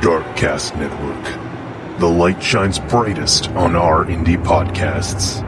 Darkcast Network. The light shines brightest on our indie podcasts.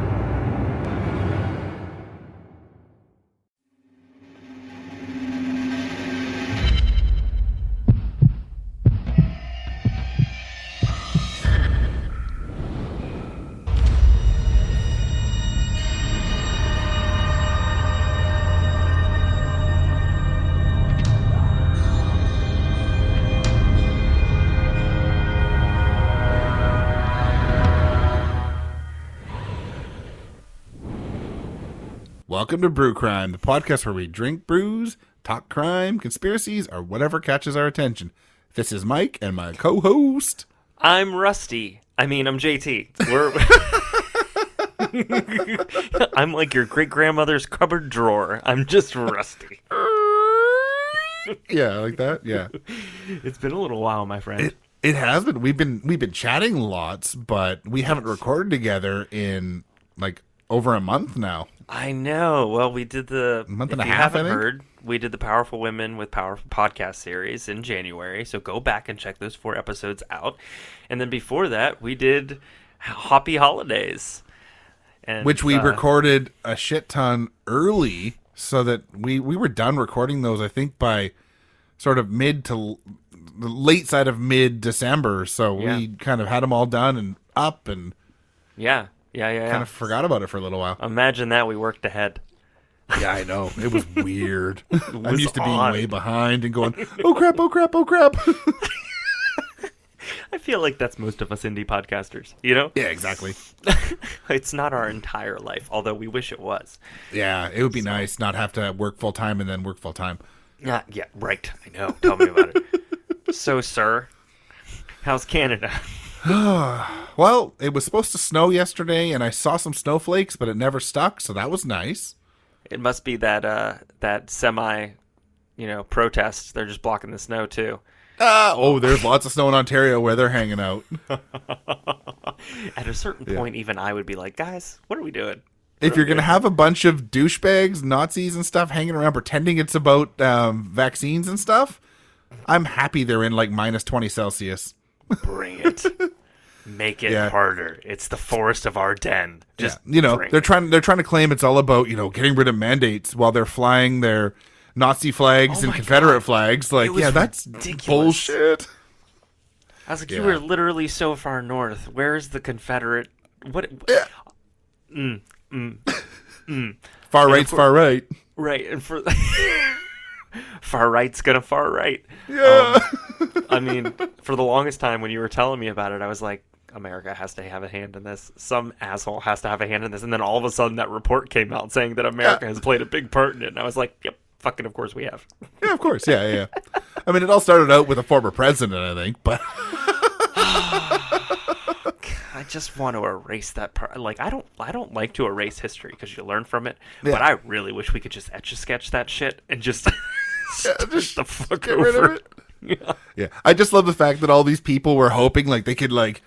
Welcome to Brew Crime, the podcast where we drink brews, talk crime, conspiracies, or whatever catches our attention. This is Mike and my co-host. I'm Rusty. I'm JT. I'm like your great-grandmother's cupboard drawer. I'm just Rusty. Yeah, like that. Yeah. It's been a little while, my friend. It has been. We've been chatting lots, but we haven't recorded together in like over a month now. I know. Well, we did the month and if a you half. Haven't heard, we did the Powerful Women with Powerful podcast series in January. So go back and check those 4 episodes out. And then before that, we did Hoppy Holidays, which we recorded a shit ton early, so that we were done recording those. I think by sort of mid to the late side of mid-December. So we kind of had them all done and up and yeah. Kind of forgot about it for a little while. Imagine that we worked ahead. Yeah, I know. It was weird. I'm used to being odd. way behind and going, oh crap, oh crap, oh crap. I feel like that's most of us indie podcasters, you know? Yeah, exactly. It's not our entire life, although we wish it was. Yeah, it would be nice not have to work full time and then work full time. Yeah, right. I know. Tell me about it. So, sir, how's Canada? Well, it was supposed to snow yesterday, and I saw some snowflakes, but it never stuck, so that was nice. It must be that semi, protest. They're just blocking the snow too. There's lots of snow in Ontario where they're hanging out. At a certain point, even I would be like, guys, what are we doing? If you're going to have a bunch of douchebags, Nazis and stuff hanging around pretending it's about vaccines and stuff, I'm happy they're in like minus 20 Celsius. Bring it. Make it harder. It's the forest of Ardennes. Just they're trying to claim it's all about, getting rid of mandates while they're flying their Nazi flags and Confederate flags. Like, that's ridiculous. Bullshit. I was like, you were literally so far north. Where's the Confederate? What? Far right's far right. Right, and for far right's gonna far right. Yeah. For the longest time when you were telling me about it, I was like, America has to have a hand in this. Some asshole has to have a hand in this. And then all of a sudden that report came out saying that America has played a big part in it. And I was like, yep, fucking of course we have. Yeah, of course. Yeah. It all started out with a former president, I think, but I just want to erase that part. Like, I don't like to erase history because you learn from it. Yeah. But I really wish we could just etch-a-sketch that shit and just just the fuck get over rid of it. Yeah. I just love the fact that all these people were hoping like they could like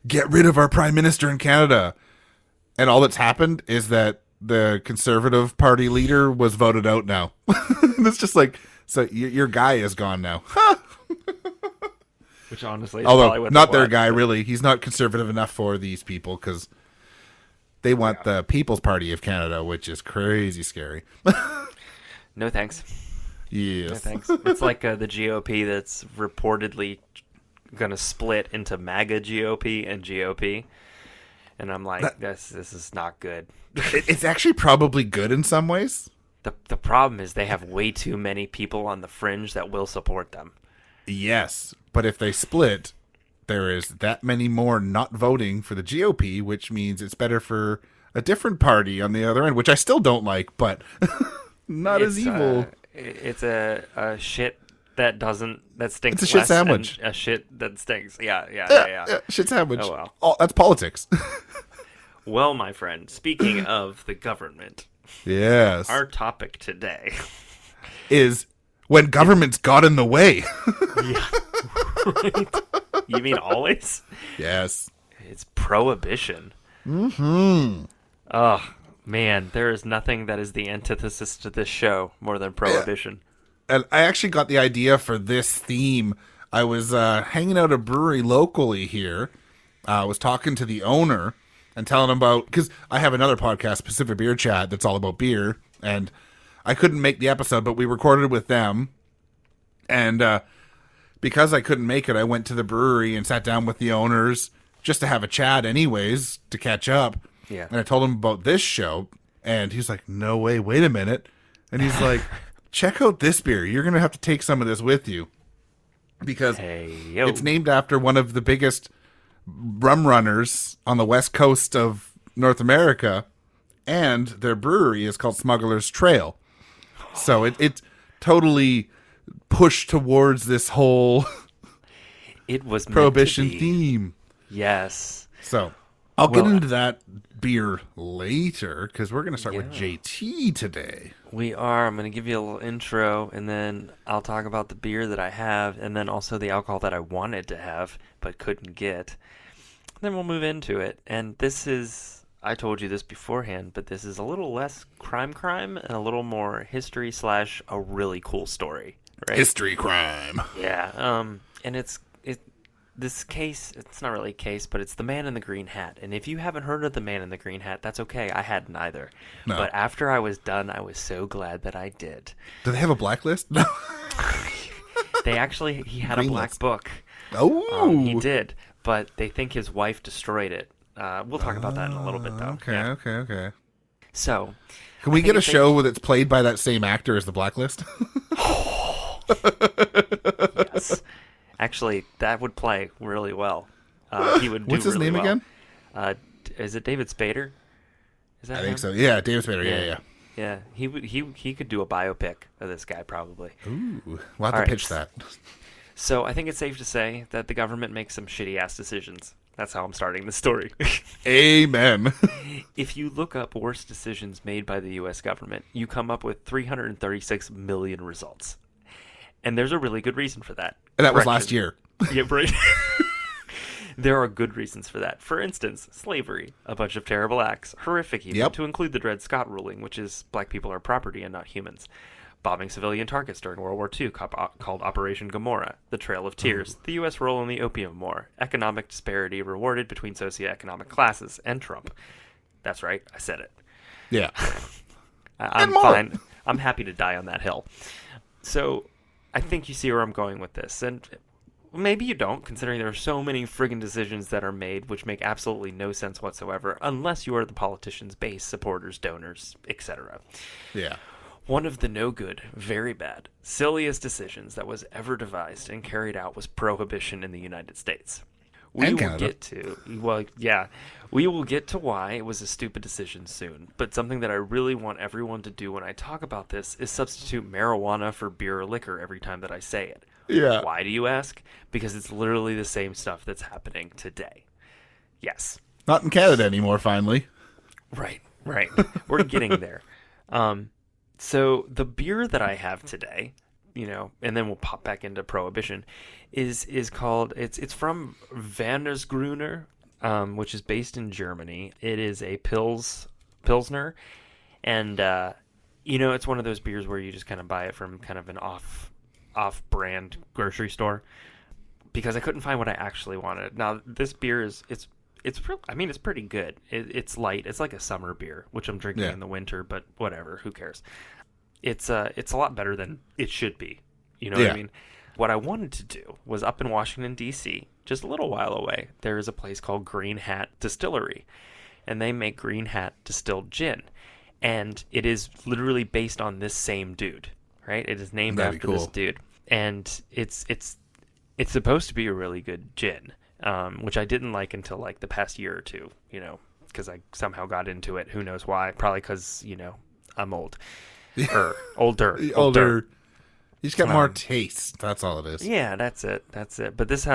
get rid of our prime minister in Canada. And all that's happened is that the Conservative Party leader was voted out now. And it's just like, so your guy is gone now. Which honestly is although probably what not their guy, really. He's not conservative enough for these people because they want the People's Party of Canada, which is crazy scary. No thanks. Yes. No thanks. It's like the GOP that's reportedly going to split into MAGA GOP and GOP. And I'm like, this is not good. It's actually probably good in some ways. The problem is they have way too many people on the fringe that will support them. Yes, but if they split, there is that many more not voting for the GOP, which means it's better for a different party on the other end, which I still don't like, but not as evil. It's a shit that stinks. It's a shit sandwich. A shit that stinks. Yeah. Shit sandwich. Oh, well. Oh, that's politics. Well, my friend, speaking of the government, yes, our topic today is when governments got in the way. Yeah. Right? You mean always? Yes. It's prohibition. Mm-hmm. Oh, man, there is nothing that is the antithesis to this show more than prohibition. And I actually got the idea for this theme I was hanging out at a brewery locally here. I was talking to the owner and telling him about, because I have another podcast, Pacific Beer Chat, that's all about beer, and I couldn't make the episode, but we recorded with them, and because I couldn't make it, I went to the brewery and sat down with the owners just to have a chat anyways, to catch up. Yeah. And I told him about this show, and he's like, no way, wait a minute. And he's like, check out this beer. You're going to have to take some of this with you. Because it's named after one of the biggest rum runners on the west coast of North America, and their brewery is called Smugglers Trail. So it totally pushed towards this whole it was Prohibition theme. Yes. So I'll get into that beer later, because we're going to start with JT today. We are. I'm going to give you a little intro, and then I'll talk about the beer that I have, and then also the alcohol that I wanted to have but couldn't get. Then we'll move into it. And this is, I told you this beforehand, but this is a little less crime and a little more history / a really cool story. Right? History crime. Yeah. And this case, it's not really a case, but it's the man in the green hat. And if you haven't heard of the man in the green hat, that's okay. I hadn't either. No. But after I was done, I was so glad that I did. Do they have a blacklist? No. He had a black book. Oh. He did. But they think his wife destroyed it. We'll talk about that in a little bit, though. Okay. So. Can we get a show that's played by that same actor as the Blacklist? Yes. Actually, that would play really well. He would do What's his really name well. again? Is it David Spader? Is that I him? think so. Yeah, David Spader. Yeah. Yeah, he could do a biopic of this guy probably. Ooh, we'll have to pitch that. So I think it's safe to say that the government makes some shitty ass decisions. That's how I'm starting the story. Amen. If you look up worst decisions made by the U.S. government, you come up with 336 million results. And there's a really good reason for that. And that was last year. Yeah, right. There are good reasons for that. For instance, slavery, a bunch of terrible acts, horrific even, to include the Dred Scott ruling, which is black people are property and not humans. Bombing civilian targets during World War II called Operation Gomorrah, the Trail of Tears, the U.S. role in the Opium War, economic disparity rewarded between socioeconomic classes, and Trump. That's right, I said it. Yeah. I'm fine. I'm happy to die on that hill. So I think you see where I'm going with this. And maybe you don't, considering there are so many friggin' decisions that are made which make absolutely no sense whatsoever, unless you are the politician's base, supporters, donors, etc. Yeah. One of the no good, very bad, silliest decisions that was ever devised and carried out was prohibition in the United States. We will get to why it was a stupid decision soon, but something that I really want everyone to do when I talk about this is substitute marijuana for beer or liquor every time that I say it. Yeah. Why do you ask? Because it's literally the same stuff that's happening today. Yes. Not in Canada anymore, finally. Right. We're getting there. So the beer that I have today, and then we'll pop back into Prohibition, is called, it's from Vandersgrüner, which is based in Germany. It is a Pilsner, and, it's one of those beers where you just kind of buy it from kind of an off-brand grocery store, because I couldn't find what I actually wanted. Now, this beer it's pretty good. It's light. It's like a summer beer, which I'm drinking in the winter, but whatever, who cares? It's a lot better than it should be. You know what I mean? What I wanted to do was up in Washington, D.C., just a little while away, there is a place called Green Hat Distillery, and they make Green Hat distilled gin. And it is literally based on this same dude, right? It is named after this dude. And it's supposed to be a really good gin. Which I didn't like until like the past year or two, because I somehow got into it. Who knows why? Probably because, I'm old. Older. You just got more taste. That's all it is. Yeah, that's it. But this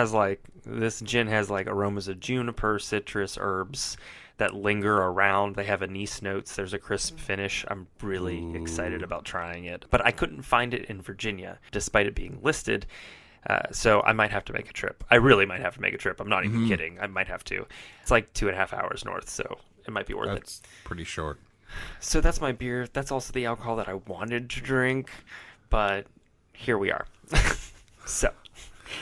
gin has like aromas of juniper, citrus, herbs that linger around. They have anise notes. There's a crisp finish. I'm really excited about trying it. But I couldn't find it in Virginia, despite it being listed. So I might have to make a trip. I really might have to make a trip. I'm not even kidding. I might have to. It's like 2.5 hours north, so it might be worth it. That's pretty short. So that's my beer. That's also the alcohol that I wanted to drink, but here we are. So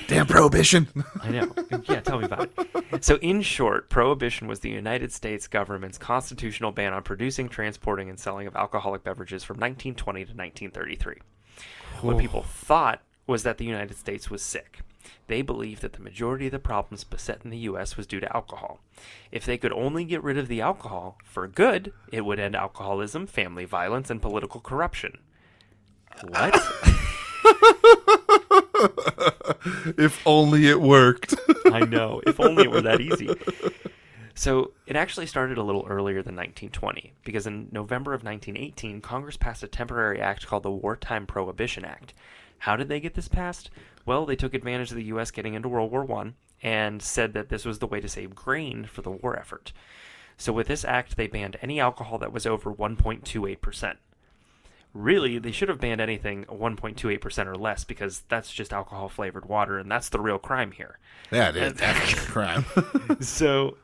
Damn Prohibition. I know. Yeah, tell me about it. So in short, Prohibition was the United States government's constitutional ban on producing, transporting, and selling of alcoholic beverages from 1920 to 1933. What people thought was that the United States was sick. They believed that the majority of the problems besetting the U.S. was due to alcohol. If they could only get rid of the alcohol for good, it would end alcoholism, family violence, and political corruption. What? If only it worked. I know. If only it were that easy. So it actually started a little earlier than 1920, because in November of 1918, Congress passed a temporary act called the Wartime Prohibition Act. How did they get this passed? Well, they took advantage of the U.S. getting into World War I and said that this was the way to save grain for the war effort. So with this act, they banned any alcohol that was over 1.28%. Really, they should have banned anything 1.28% or less, because that's just alcohol-flavored water, and that's the real crime here. Yeah, it is. That's a crime. So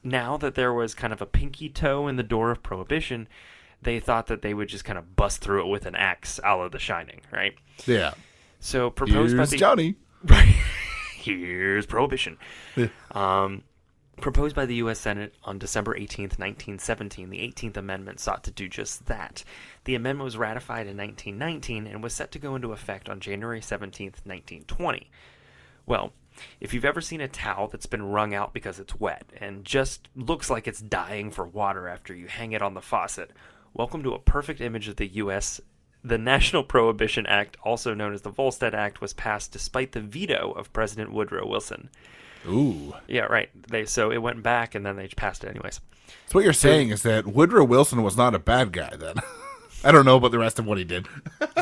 now that there was kind of a pinky toe in the door of Prohibition, they thought that they would just kind of bust through it with an axe, a la The Shining, right? Yeah. So proposed by Here's Johnny. Right. Here's Prohibition. Yeah. Proposed by the U.S. Senate on December 18th, 1917, the 18th Amendment sought to do just that. The amendment was ratified in 1919 and was set to go into effect on January 17th, 1920. Well, if you've ever seen a towel that's been wrung out because it's wet and just looks like it's dying for water after you hang it on the faucet, welcome to a perfect image of the U.S. The National Prohibition Act, also known as the Volstead Act, was passed despite the veto of President Woodrow Wilson. Ooh. Yeah, right. So it went back, and then they passed it anyways. So what you're saying is that Woodrow Wilson was not a bad guy then. I don't know about the rest of what he did.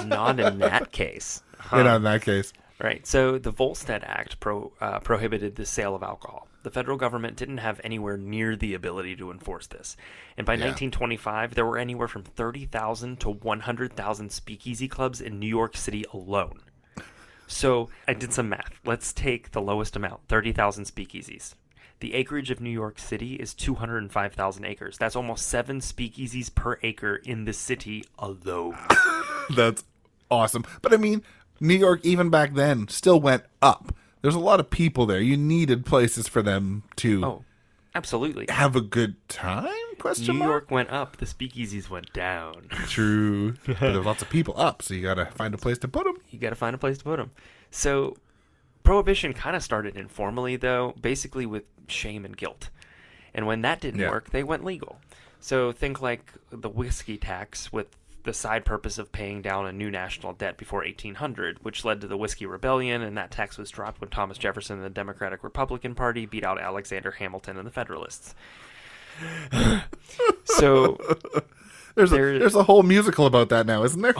Not in that case. Yeah, not in that case. Right. So the Volstead Act prohibited the sale of alcohol. The federal government didn't have anywhere near the ability to enforce this. And by 1925, there were anywhere from 30,000 to 100,000 speakeasy clubs in New York City alone. So I did some math. Let's take the lowest amount, 30,000 speakeasies. The acreage of New York City is 205,000 acres. That's almost 7 speakeasies per acre in the city alone. That's awesome. But I mean, New York, even back then, still went up. There's a lot of people there. You needed places for them to absolutely have a good time? New York went up, the speakeasies went down. True. But there's lots of people up, so you got to find a place to put them. You got to find a place to put them. So Prohibition kind of started informally, though, basically with shame and guilt. And when that didn't work, they went legal. So think like the whiskey tax, with the side purpose of paying down a new national debt before 1800, which led to the Whiskey Rebellion, and that tax was dropped when Thomas Jefferson and the Democratic Republican Party beat out Alexander Hamilton and the Federalists. So there's a whole musical about that now, isn't there?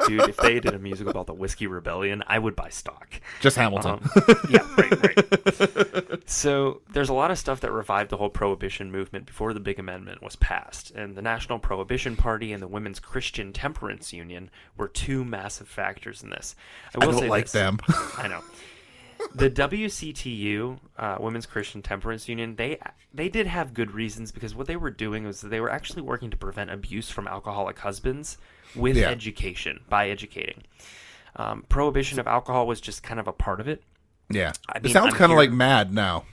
Dude, if they did a musical about the Whiskey Rebellion, I would buy stock. Just Hamilton. Yeah, right. So there's a lot of stuff that revived the whole Prohibition movement before the big amendment was passed. And the National Prohibition Party and the Women's Christian Temperance Union were two massive factors in this. I don't like them. I know. The WCTU, Women's Christian Temperance Union, they did have good reasons, because what they were doing was they were actually working to prevent abuse from alcoholic husbands with education, by educating. Prohibition of alcohol was just kind of a part of it. Yeah. It sounds kind of like MAD now.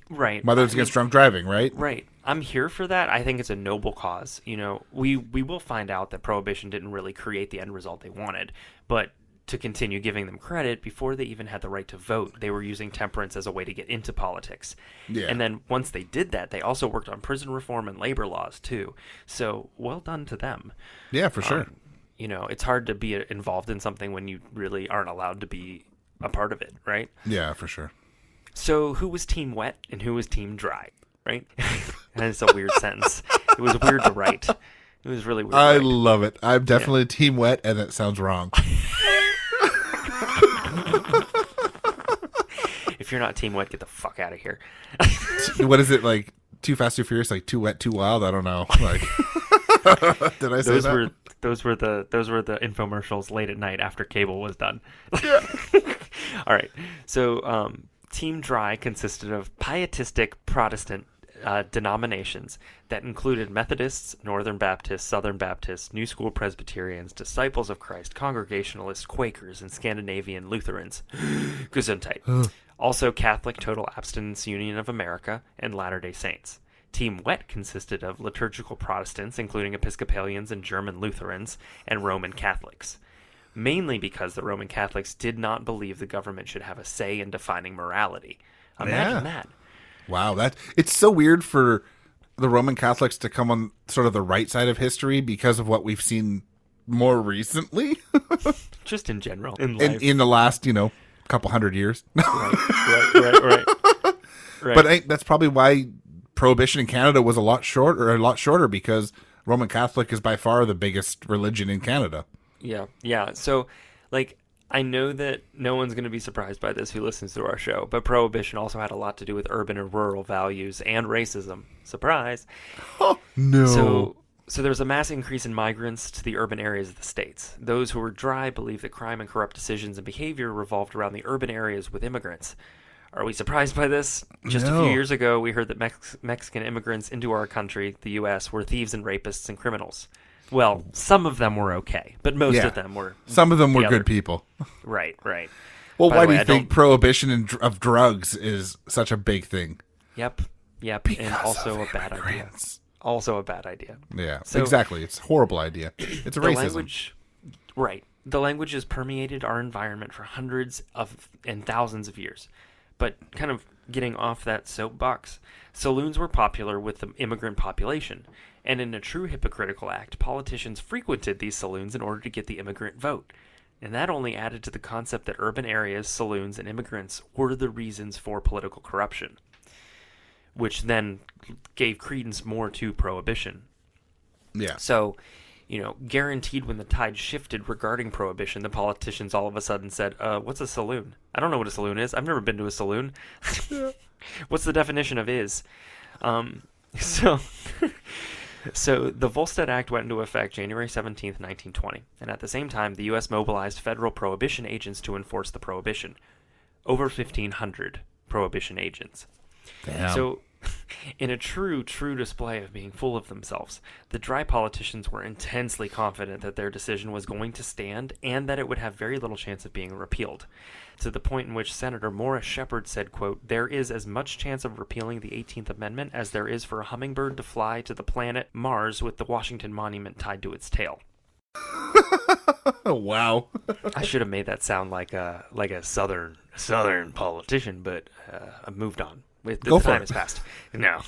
Right. Mothers Against Drunk Driving, right? Right. I'm here for that. I think it's a noble cause. You know, we will find out that Prohibition didn't really create the end result they wanted, but to continue giving them credit, before they even had the right to vote, they were using temperance as a way to get into politics. Yeah. And then once they did that, they also worked on prison reform and labor laws too. So well done to them. Yeah, for sure. You know, it's hard to be involved in something when you really aren't allowed to be a part of it, right? Yeah, for sure. So who was team wet and who was team dry, right? That's a weird sentence. It was weird to write. It was really weird. I love it. I'm definitely team wet, and it sounds wrong. If you're not team wet, get the fuck out of here. What is it, like Too Fast, Too Furious, like Too Wet, Too Wild? I don't know. Like, did I say that? Those were the infomercials late at night after cable was done. Yeah. All right. So Team Dry consisted of pietistic Protestant denominations that included Methodists, Northern Baptists, Southern Baptists, New School Presbyterians, Disciples of Christ, Congregationalists, Quakers, and Scandinavian Lutherans. Gesundheit. Also Catholic Total Abstinence Union of America and Latter-day Saints. Team Wet consisted of liturgical Protestants, including Episcopalians and German Lutherans, and Roman Catholics. Mainly because the Roman Catholics did not believe the government should have a say in defining morality. Imagine that. Wow, it's so weird for the Roman Catholics to come on sort of the right side of history because of what we've seen more recently. Just in general. In life. In the last, couple hundred years. Right. But that's probably why Prohibition in Canada was a lot shorter because Roman Catholic is by far the biggest religion in Canada. Yeah. So, I know that no one's going to be surprised by this who listens to our show, but Prohibition also had a lot to do with urban and rural values and racism. Surprise. Oh, no. So there was a mass increase in migrants to the urban areas of the states. Those who were dry believed that crime and corrupt decisions and behavior revolved around the urban areas with immigrants. Are we surprised by this? Just a few years ago, we heard that Mexican immigrants into our country, the U.S., were thieves and rapists and criminals. Well, some of them were okay, but most of them were... Some of them were good people. Right. Well, why do you think prohibition of drugs is such a big thing? Yep. Because and also of a bad idea. Also a bad idea. Yeah, so, exactly. It's a horrible idea. It's a racism. The language has permeated our environment for hundreds and thousands of years. But kind of getting off that soapbox, saloons were popular with the immigrant population. And in a true hypocritical act, politicians frequented these saloons in order to get the immigrant vote. And that only added to the concept that urban areas, saloons, and immigrants were the reasons for political corruption, which then gave credence more to Prohibition. Yeah. So, guaranteed when the tide shifted regarding Prohibition, the politicians all of a sudden said, what's a saloon? I don't know what a saloon is. I've never been to a saloon. What's the definition of is? So the Volstead Act went into effect January 17th, 1920, and at the same time, the U.S. mobilized federal prohibition agents to enforce the prohibition. Over 1,500 prohibition agents. Damn. So, in a true display of being full of themselves, the dry politicians were intensely confident that their decision was going to stand and that it would have very little chance of being repealed, to the point in which Senator Morris Shepherd said, quote, "There is as much chance of repealing the 18th Amendment as there is for a hummingbird to fly to the planet Mars with the Washington Monument tied to its tail." Wow. I should have made that sound like a southern politician, but I moved on. The time has passed. No.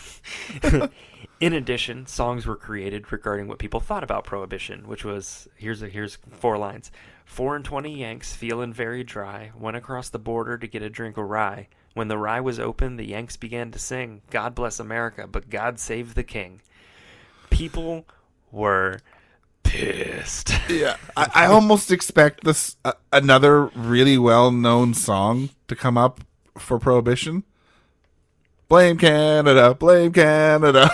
In addition, songs were created regarding what people thought about Prohibition, which was, here's 4 lines. 4 and 20 Yanks, feeling very dry, went across the border to get a drink of rye. When the rye was open, the Yanks began to sing, God bless America, but God save the king. People were pissed. Yeah. I almost expect this another really well-known song to come up for Prohibition. Blame Canada, blame Canada.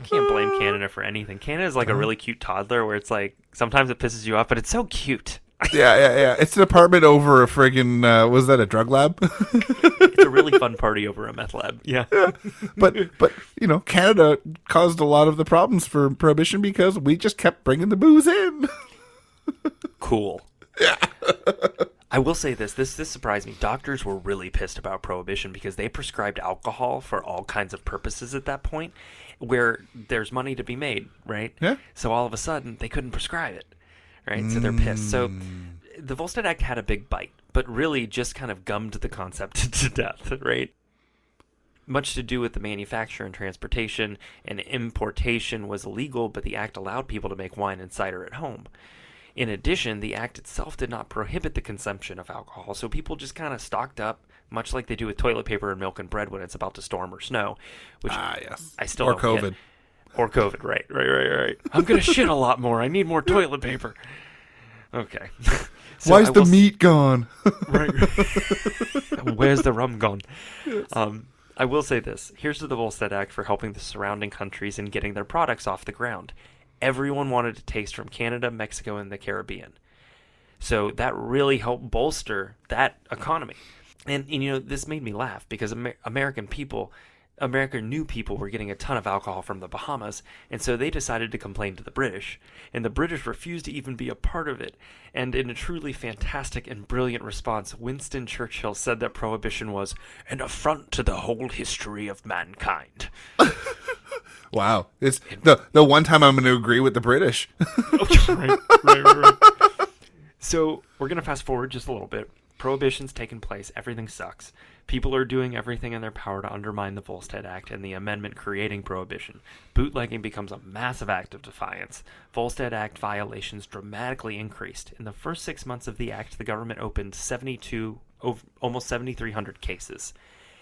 Can't blame Canada for anything. Canada is like a really cute toddler where it's like, sometimes it pisses you off, but it's so cute. Yeah. It's an apartment over a friggin', was that a drug lab? It's a really fun party over a meth lab. Yeah. But Canada caused a lot of the problems for Prohibition because we just kept bringing the booze in. Cool. Yeah. I will say this surprised me. Doctors were really pissed about Prohibition because they prescribed alcohol for all kinds of purposes at that point where there's money to be made, right? Yeah. So all of a sudden, they couldn't prescribe it, right? So they're pissed. So the Volstead Act had a big bite, but really just kind of gummed the concept to death, right? Much to do with the manufacture and transportation, and importation was illegal, but the act allowed people to make wine and cider at home. In addition, the act itself did not prohibit the consumption of alcohol, so people just kind of stocked up, much like they do with toilet paper and milk and bread when it's about to storm or snow. Which yes. I still or don't COVID. Get. Or COVID, right. I'm going to shit a lot more. I need more toilet paper. Okay. So why's the meat gone? Right. Where's the rum gone? I will say this. Here's to the Volstead Act for helping the surrounding countries in getting their products off the ground. Everyone wanted to taste from Canada, Mexico, and the Caribbean. So that really helped bolster that economy. And this made me laugh because American new people were getting a ton of alcohol from the Bahamas, and so they decided to complain to the British, and the British refused to even be a part of it. And in a truly fantastic and brilliant response, Winston Churchill said that Prohibition was an affront to the whole history of mankind. Wow. It's the one time I'm going to agree with the British. Right. So we're going to fast forward just a little bit. Prohibition's taken place. Everything sucks. People are doing everything in their power to undermine the Volstead Act and the amendment creating Prohibition. Bootlegging becomes a massive act of defiance. Volstead Act violations dramatically increased. In the first 6 months of the act, the government opened almost 7,300 cases.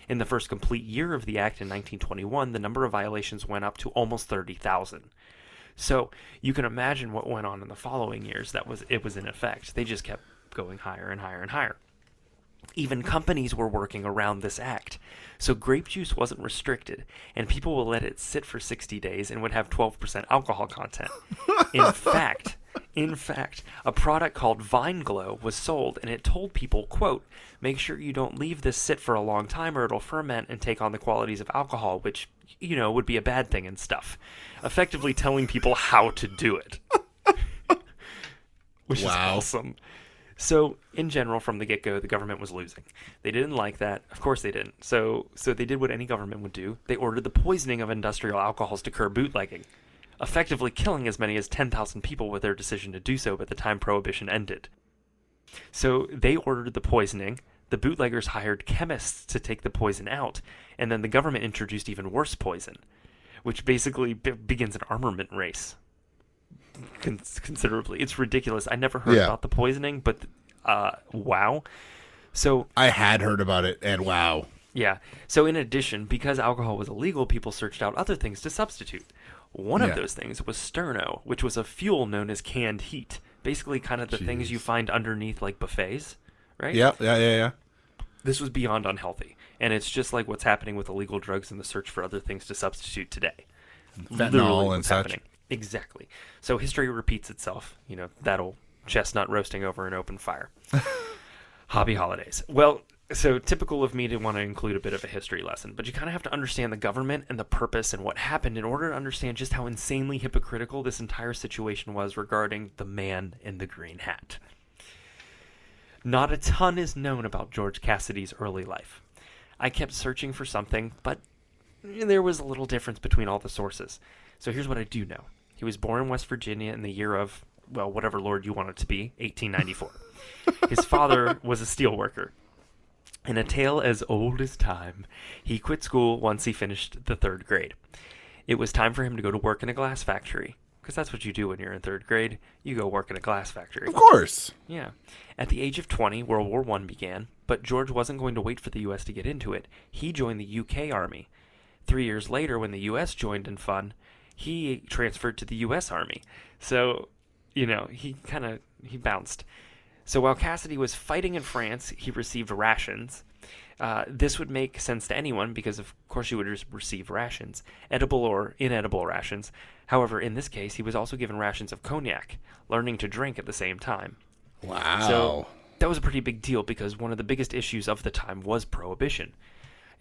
In the first complete year of the act in 1921, the number of violations went up to almost 30,000. So you can imagine what went on in the following years. It was in effect. They just kept going higher and higher and higher. Even companies were working around this act. So grape juice wasn't restricted, and people would let it sit for 60 days and would have 12% alcohol content. In fact, a product called Vine Glow was sold, and it told people, quote, "Make sure you don't leave this sit for a long time or it'll ferment and take on the qualities of alcohol," which, would be a bad thing and stuff. Effectively telling people how to do it. Which is awesome. So, in general, from the get-go, the government was losing. They didn't like that. Of course they didn't. So they did what any government would do. They ordered the poisoning of industrial alcohols to curb bootlegging, effectively killing as many as 10,000 people with their decision to do so by the time Prohibition ended. So they ordered the poisoning. The bootleggers hired chemists to take the poison out, and then the government introduced even worse poison, which basically begins an armament race. Considerably. It's ridiculous. I never heard about the poisoning, but wow. So I had heard about it, and wow. Yeah. So in addition, because alcohol was illegal, people searched out other things to substitute. One of those things was sterno, which was a fuel known as canned heat. Basically kind of the things you find underneath like buffets, right? Yeah. This was beyond unhealthy. And it's just like what's happening with illegal drugs and the search for other things to substitute today. Fentanyl and such. Happening. Exactly. So history repeats itself. That old chestnut roasting over an open fire. Hobby holidays. Well, so typical of me to want to include a bit of a history lesson, but you kind of have to understand the government and the purpose and what happened in order to understand just how insanely hypocritical this entire situation was regarding the man in the green hat. Not a ton is known about George Cassidy's early life. I kept searching for something, but there was a little difference between all the sources. So here's what I do know. He was born in West Virginia in the year of, well, whatever lord you want it to be, 1894. His father was a steel worker. In a tale as old as time, he quit school once he finished the 3rd grade. It was time for him to go to work in a glass factory, because that's what you do when you're in 3rd grade. You go work in a glass factory. Of course. Yeah. At the age of 20, World War I began, but George wasn't going to wait for the U.S. to get into it. He joined the UK Army. 3 years later, when the U.S. joined in fun, he transferred to the U.S. Army. So, he bounced. So while Cassidy was fighting in France, he received rations. This would make sense to anyone because, of course, you would receive rations, edible or inedible rations. However, in this case, he was also given rations of cognac, learning to drink at the same time. Wow. So that was a pretty big deal because one of the biggest issues of the time was Prohibition.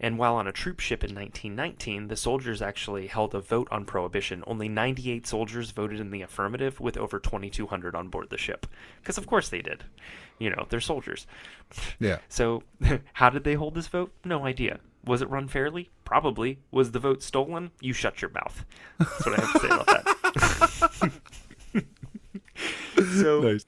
And while on a troop ship in 1919, the soldiers actually held a vote on Prohibition. Only 98 soldiers voted in the affirmative, with over 2,200 on board the ship. Because of course they did. They're soldiers. Yeah. So how did they hold this vote? No idea. Was it run fairly? Probably. Was the vote stolen? You shut your mouth. That's what I have to say about that. So, nice.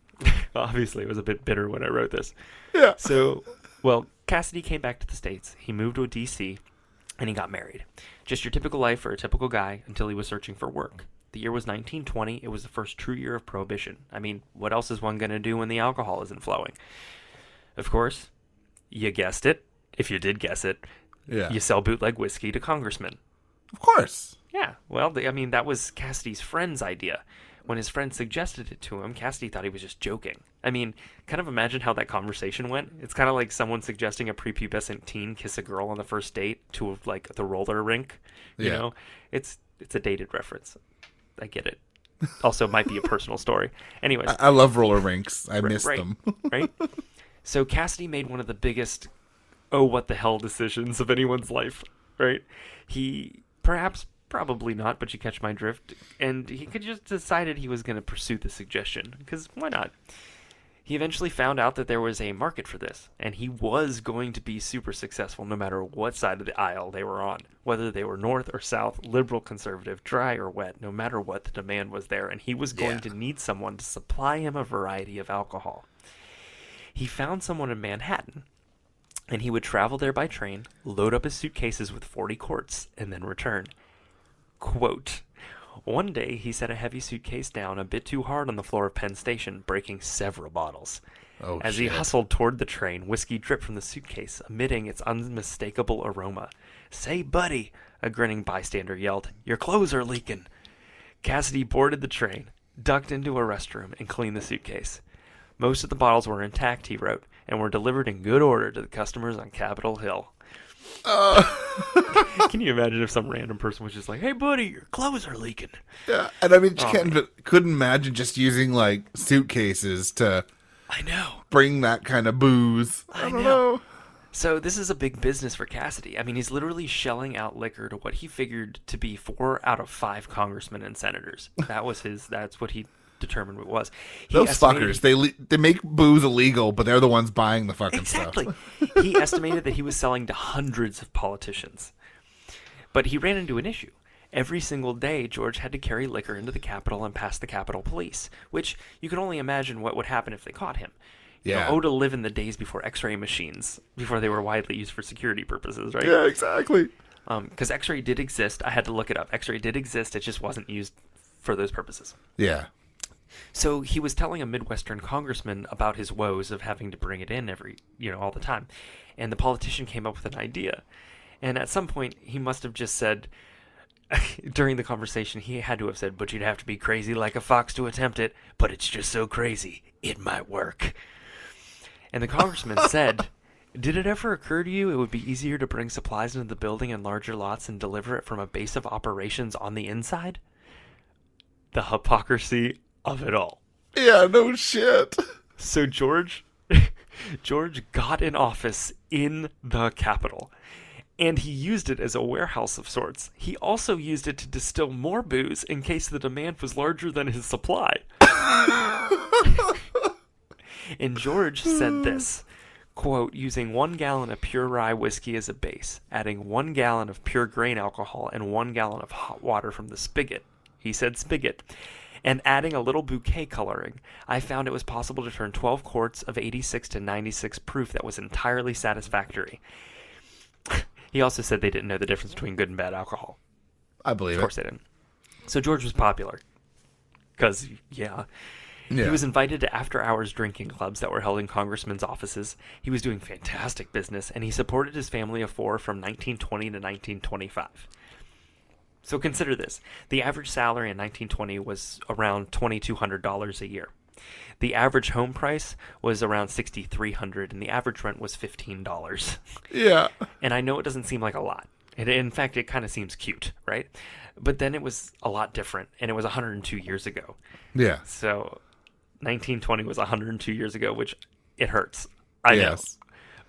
Obviously, it was a bit bitter when I wrote this. Yeah. So, well, Cassidy came back to the States. He moved to D.C., and he got married. Just your typical life for a typical guy until he was searching for work. The year was 1920. It was the first true year of Prohibition. I mean, what else is one going to do when the alcohol isn't flowing? Of course, you guessed it. If you did guess it, you sell bootleg whiskey to congressmen. Of course. Yeah, well, that was Cassidy's friend's idea. When his friend suggested it to him, Cassidy thought he was just joking. I mean, kind of imagine how that conversation went. It's kind of like someone suggesting a prepubescent teen kiss a girl on the first date to, like, the roller rink. You know? It's a dated reference. I get it. Also, might be a personal story. Anyways. I love roller rinks. I miss them. Right? So Cassidy made one of the biggest oh what the hell decisions of anyone's life, right? He probably not, but you catch my drift, and he could just decided he was going to pursue the suggestion, because why not? He eventually found out that there was a market for this, and he was going to be super successful no matter what side of the aisle they were on, whether they were north or south, liberal, conservative, dry or wet, no matter what, the demand was there, and he was going to need someone to supply him a variety of alcohol. He found someone in Manhattan, and he would travel there by train, load up his suitcases with 40 quarts, and then return. Quote, one day, he set a heavy suitcase down a bit too hard on the floor of Penn Station, breaking several bottles. As he hustled toward the train, whiskey dripped from the suitcase, emitting its unmistakable aroma. "Say, buddy," a grinning bystander yelled, "your clothes are leaking." Cassidy boarded the train, ducked into a restroom, and cleaned the suitcase. Most of the bottles were intact, he wrote, and were delivered in good order to the customers on Capitol Hill. Can you imagine if some random person was just like, "Hey, buddy, your clothes are leaking"? Yeah, and I mean, couldn't imagine just using like suitcases to. I know. Bring that kind of booze. I don't know. So this is a big business for Cassidy. I mean, he's literally shelling out liquor to what he figured to be 4 out of 5 congressmen and senators. That's what he determined it was. Those fuckers, they make booze illegal, but they're the ones buying the fucking stuff. He estimated that he was selling to hundreds of politicians. But he ran into an issue. Every single day, George had to carry liquor into the Capitol and past the Capitol Police, which you can only imagine what would happen if they caught him. Yeah. To live in the days before X-ray machines, before they were widely used for security purposes, right? Yeah, exactly. Because X-ray did exist. I had to look it up. X-ray did exist. It just wasn't used for those purposes. Yeah. So he was telling a Midwestern congressman about his woes of having to bring it in all the time. And the politician came up with an idea. And at some point, he must have just said, during the conversation, he had to have said, "But you'd have to be crazy like a fox to attempt it, but it's just so crazy, it might work." And the congressman said, "Did it ever occur to you it would be easier to bring supplies into the building in larger lots and deliver it from a base of operations on the inside?" The hypocrisy of it all. Yeah, no shit. So George got an office in the Capitol, and he used it as a warehouse of sorts. He also used it to distill more booze in case the demand was larger than his supply. And George said this, quote, "Using 1 gallon of pure rye whiskey as a base, adding 1 gallon of pure grain alcohol and 1 gallon of hot water from the spigot," he said spigot, "and adding a little bouquet coloring, I found it was possible to turn 12 quarts of 86 to 96 proof that was entirely satisfactory." He also said they didn't know the difference between good and bad alcohol. I believe it. Of course they didn't. So George was popular. Because, yeah. He was invited to after-hours drinking clubs that were held in congressmen's offices. He was doing fantastic business, and he supported his family of 4 from 1920 to 1925. So consider this. The average salary in 1920 was around $2,200 a year. The average home price was around $6,300, and the average rent was $15. Yeah. And I know it doesn't seem like a lot. In fact, it kind of seems cute, right? But then it was a lot different, and it was 102 years ago. Yeah. So 1920 was 102 years ago, which it hurts. I know.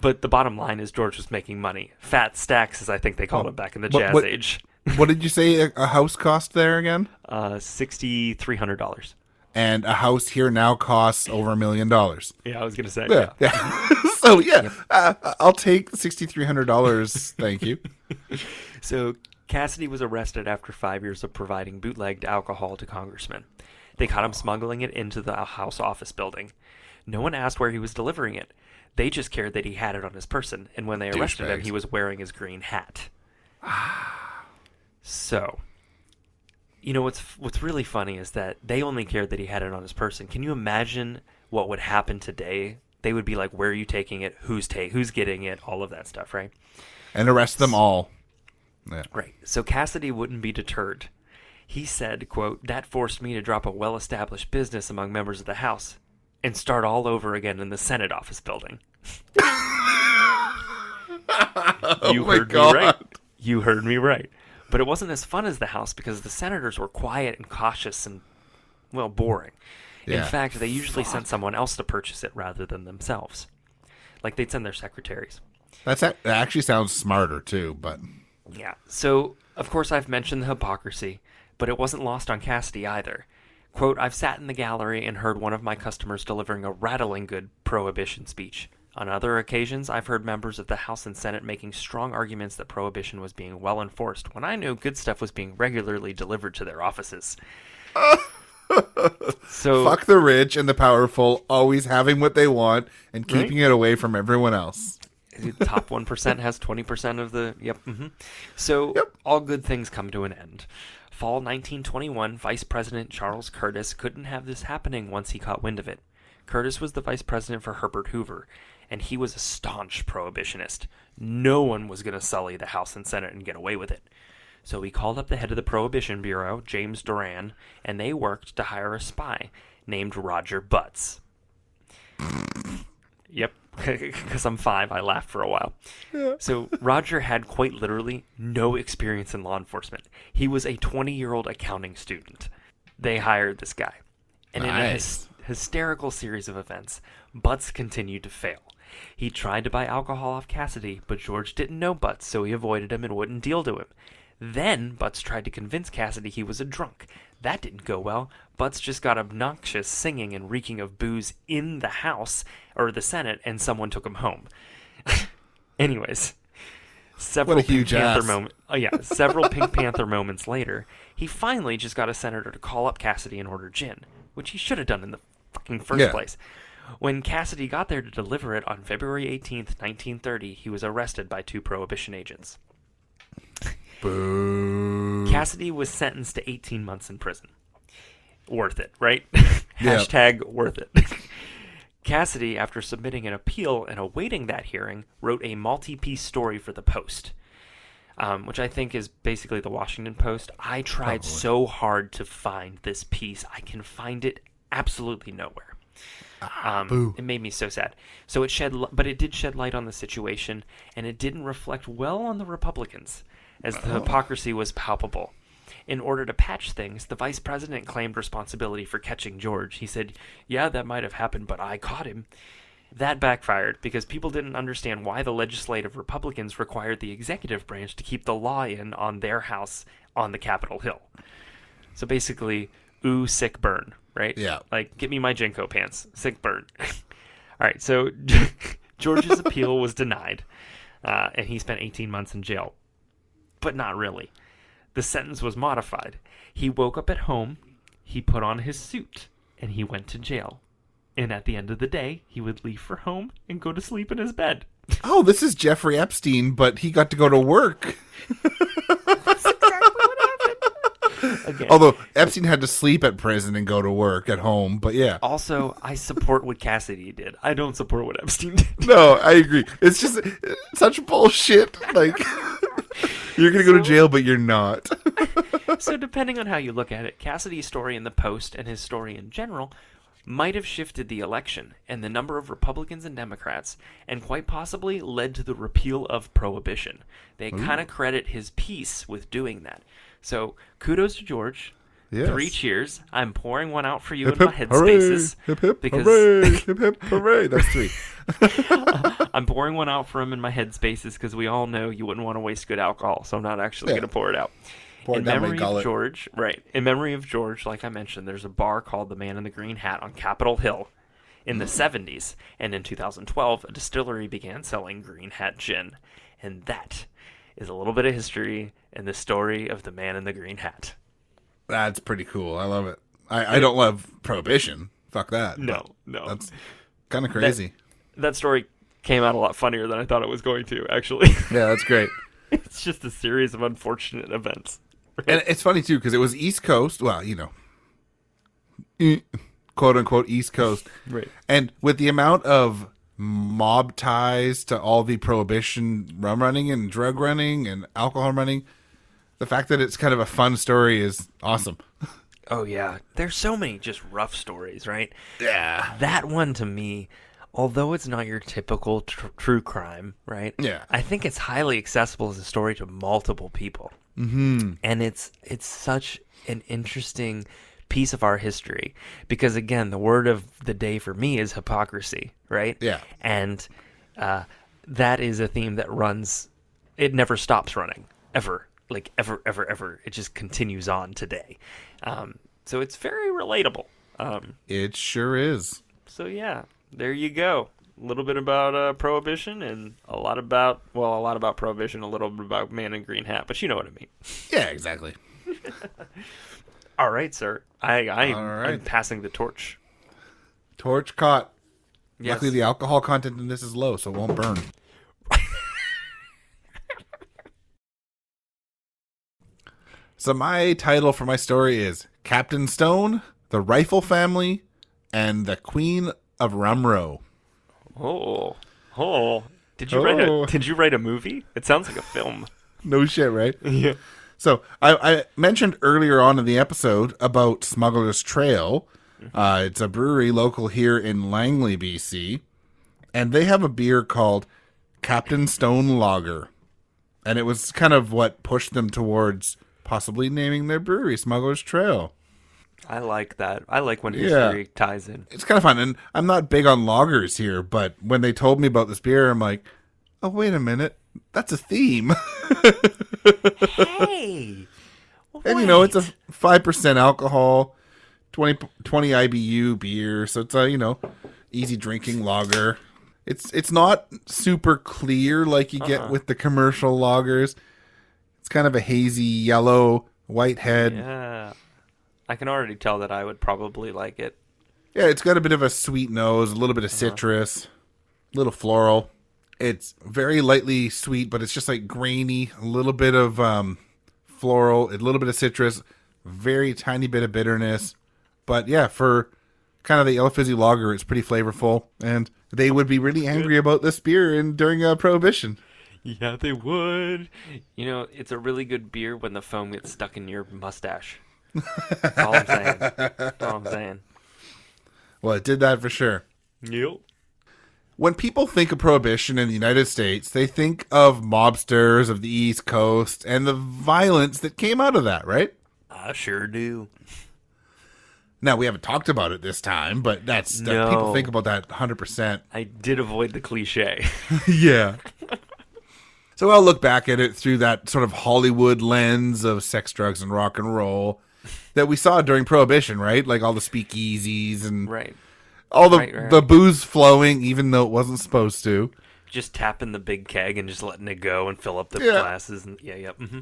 But the bottom line is George was making money. Fat stacks, as I think they called it back in the jazz age. What did you say a house cost there again? $6,300. And a house here now costs over $1 million. Yeah, I was going to say. Yeah. So, I'll take the $6,300. Thank you. So, Cassidy was arrested after 5 years of providing bootlegged alcohol to congressmen. They caught him smuggling it into the House office building. No one asked where he was delivering it. They just cared that he had it on his person, and when they arrested him, he was wearing his green hat. So, what's really funny is that they only cared that he had it on his person. Can you imagine what would happen today? They would be like, "Where are you taking it? Who's getting it?" All of that stuff, right? And arrest them all. Yeah. Right. So Cassidy wouldn't be deterred. He said, quote, "That forced me to drop a well-established business among members of the House and start all over again in the Senate office building." You heard me right. You heard me right. But it wasn't as fun as the House because the senators were quiet and cautious and, boring. Yeah. In fact, they usually sent someone else to purchase it rather than themselves. Like, they'd send their secretaries. That actually sounds smarter too, but Yeah. So, of course, I've mentioned the hypocrisy, but it wasn't lost on Cassidy either. Quote, I've sat in the gallery and heard one of my customers delivering a rattling good prohibition speech. On other occasions, I've heard members of the House and Senate making strong arguments that prohibition was being well enforced, when I knew good stuff was being regularly delivered to their offices. So fuck the rich and the powerful, always having what they want and keeping it away from everyone else. The top 1% has 20% of the... Yep. So all good things come to an end. Fall 1921, Vice President Charles Curtis couldn't have this happening once he caught wind of it. Curtis was the vice president for Herbert Hoover, and he was a staunch prohibitionist. No one was going to sully the House and Senate and get away with it. So he called up the head of the Prohibition Bureau, James Doran, and they worked to hire a spy named Roger Butts. Yep, because I'm 5, I laughed for a while. Yeah. So Roger had quite literally no experience in law enforcement. He was a 20-year-old accounting student. They hired this guy. And in a hysterical series of events, Butts continued to fail. He tried to buy alcohol off Cassidy, but George didn't know Butts, so he avoided him and wouldn't deal to him. Then Butts tried to convince Cassidy he was a drunk. That didn't go well. Butts just got obnoxious, singing and reeking of booze in the House, or the Senate, and someone took him home. Anyways, several Pink Panther moments later, he finally just got a senator to call up Cassidy and order gin, which he should have done in the fucking first place. When Cassidy got there to deliver it on February 18th, 1930, he was arrested by 2 Prohibition agents. Boo. Cassidy was sentenced to 18 months in prison. Worth it, right? Hashtag worth it. Cassidy, after submitting an appeal and awaiting that hearing, wrote a multi-piece story for the Post, which I think is basically the Washington Post. I tried so hard to find this piece. I can find it absolutely nowhere. It made me so sad. So it did shed light on the situation, and it didn't reflect well on the Republicans, as the hypocrisy was palpable. In order to patch things, the vice president claimed responsibility for catching George. He said, yeah, that might have happened, but I caught him. That backfired because people didn't understand why the legislative Republicans required the executive branch to keep the law in on their house on the Capitol Hill. So basically, ooh, sick burn, right? Yeah. Like, get me my Jenko pants. Sick burn. All right, so George's appeal was denied, and he spent 18 months in jail. But not really. The sentence was modified. He woke up at home, he put on his suit, and he went to jail. And at the end of the day, he would leave for home and go to sleep in his bed. Oh, this is Jeffrey Epstein, but he got to go to work. That's exactly what happened. Again. Although Epstein had to sleep at prison and go to work at home, but yeah. Also, I support what Cassidy did. I don't support what Epstein did. No, I agree. It's just such bullshit. Like, you're going to go to jail, but you're not. So depending on how you look at it, Cassidy's story in the Post and his story in general might have shifted the election and the number of Republicans and Democrats, and quite possibly led to the repeal of Prohibition. They kind of credit his piece with doing that. So kudos to George. Yes. 3 cheers. I'm pouring one out for you hip, in my hip, headspaces. Hip, hip, because hooray, hip, hip, hooray. That's 3. I'm pouring one out for him in my headspaces because we all know you wouldn't want to waste good alcohol, so I'm not actually going to pour it out. In memory of George, right. In memory of George, like I mentioned, there's a bar called the Man in the Green Hat on Capitol Hill in the 70s. And in 2012, a distillery began selling Green Hat gin. And that is a little bit of history and the story of the Man in the Green Hat. That's pretty cool. I love it. I don't love Prohibition. Fuck that. No. That's kind of crazy. That story came out a lot funnier than I thought it was going to, actually. Yeah, that's great. It's just a series of unfortunate events. Right? And it's funny, too, because it was East Coast. Well, quote-unquote East Coast. Right. And with the amount of mob ties to all the Prohibition rum running and drug running and alcohol running, the fact that it's kind of a fun story is awesome. Oh, yeah. There's so many just rough stories, right? Yeah. That one, to me, although it's not your typical true crime, right? Yeah. I think it's highly accessible as a story to multiple people. Mm-hmm. And it's such an interesting piece of our history because, again, the word of the day for me is hypocrisy, right? Yeah. And that is a theme that runs. It never stops running, ever. Like, ever, ever, ever. It just continues on today. So it's very relatable. It sure is. So, yeah, there you go. A little bit about Prohibition and a lot about Prohibition, a little bit about Man in Green Hat, but you know what I mean. Yeah, exactly. All right, sir. I'm right. passing the torch. Torch caught. Yes. Luckily, the alcohol content in this is low, so it won't burn. So my title for my story is Captain Stone, the Riefel Family, and the Queen of Rumrow. Oh. Did you write a movie? It sounds like a film. No shit, right? Yeah. So I mentioned earlier on in the episode about Smugglers Trail. It's a brewery local here in Langley, BC, and they have a beer called Captain Stone Lager, and it was kind of what pushed them towards possibly naming their brewery Smugglers Trail. I like that. I like when history ties in. It's kind of fun, and I'm not big on lagers here, but when they told me about this beer, I'm like, oh, wait a minute, that's a theme. Hey! And, it's a 5% alcohol, 20 IBU beer, so it's a, easy drinking lager. It's not super clear like you get with the commercial lagers. It's kind of a hazy yellow, white head. Yeah. I can already tell that I would probably like it. Yeah, it's got a bit of a sweet nose, a little bit of citrus, a little floral. It's very lightly sweet, but it's just like grainy, a little bit of floral, a little bit of citrus, very tiny bit of bitterness. But yeah, for kind of the yellow fizzy lager, it's pretty flavorful, and they would be really angry about this beer during Prohibition. Yeah, they would. It's a really good beer when the foam gets stuck in your mustache. That's all I'm saying. That's all I'm saying. Well, it did that for sure. Yep. When people think of Prohibition in the United States, they think of mobsters of the East Coast and the violence that came out of that, right? I sure do. Now, we haven't talked about it this time, but people think about that 100%. I did avoid the cliche. Yeah. So I'll look back at it through that sort of Hollywood lens of sex, drugs, and rock and roll that we saw during Prohibition, right? Like all the speakeasies and Right. all the booze flowing, even though it wasn't supposed to. Just tapping the big keg and just letting it go and fill up the glasses. And Mm-hmm.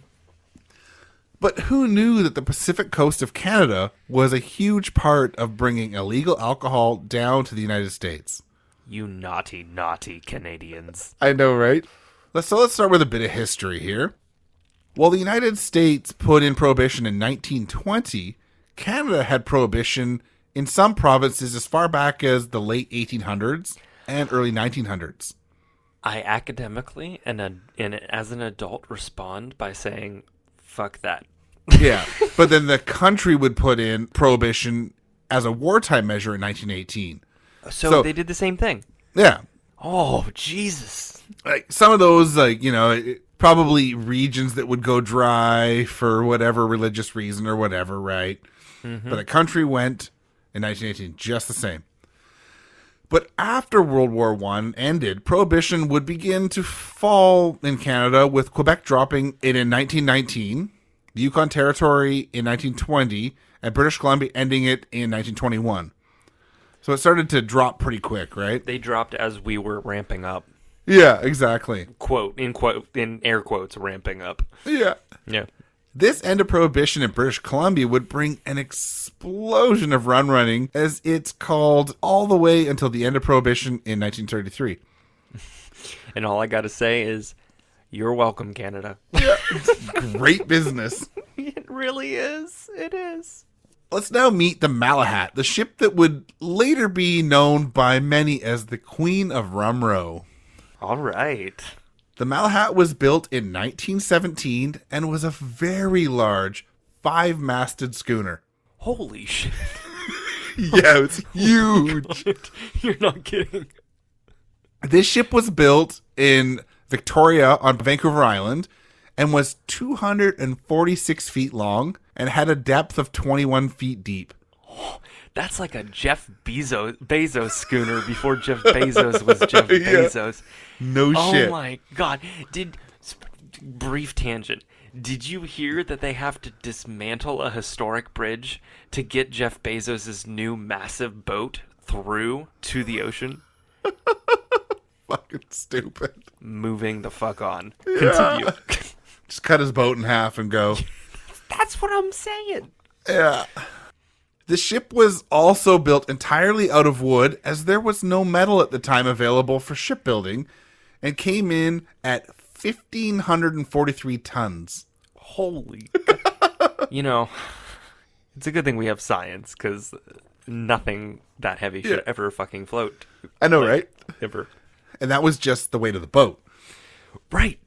But who knew that the Pacific coast of Canada was a huge part of bringing illegal alcohol down to the United States? You naughty, naughty Canadians. I know, right? Let's start with a bit of history here. While the United States put in Prohibition in 1920, Canada had Prohibition in some provinces as far back as the late 1800s and early 1900s. I academically and as an adult respond by saying, fuck that. Yeah, but then the country would put in Prohibition as a wartime measure in 1918. So they did the same thing? Yeah. Oh, Jesus. Like some of those, probably regions that would go dry for whatever religious reason or whatever, right? Mm-hmm. But the country went in 1918 just the same. But after World War I ended, Prohibition would begin to fall in Canada, with Quebec dropping it in 1919, the Yukon Territory in 1920, and British Columbia ending it in 1921. So it started to drop pretty quick, right? They dropped as we were ramping up. Yeah, exactly. In air quotes, ramping up. Yeah. Yeah. This end of Prohibition in British Columbia would bring an explosion of run running, as it's called, all the way until the end of Prohibition in 1933. And all I got to say is, you're welcome, Canada. Yeah. Great business. It really is. It is. Let's now meet the Malahat, the ship that would later be known by many as the Queen of Rumrow. All right. The Malahat was built in 1917 and was a very large 5-masted schooner. Holy shit. Yeah, it's huge. You're not kidding. This ship was built in Victoria on Vancouver Island and was 246 feet long and had a depth of 21 feet deep. That's like a Jeff Bezos schooner before Jeff Bezos was Jeff Bezos. No shit. Oh my god. Brief tangent. Did you hear that they have to dismantle a historic bridge to get Jeff Bezos' new massive boat through to the ocean? Fucking stupid. Moving the fuck on. Yeah. Continue. Just cut his boat in half and go. That's what I'm saying. Yeah. The ship was also built entirely out of wood, as there was no metal at the time available for shipbuilding, and came in at 1,543 tons. Holy. It's a good thing we have science, because nothing that heavy should ever fucking float. I know, right? Ever. And that was just the weight of the boat. Right.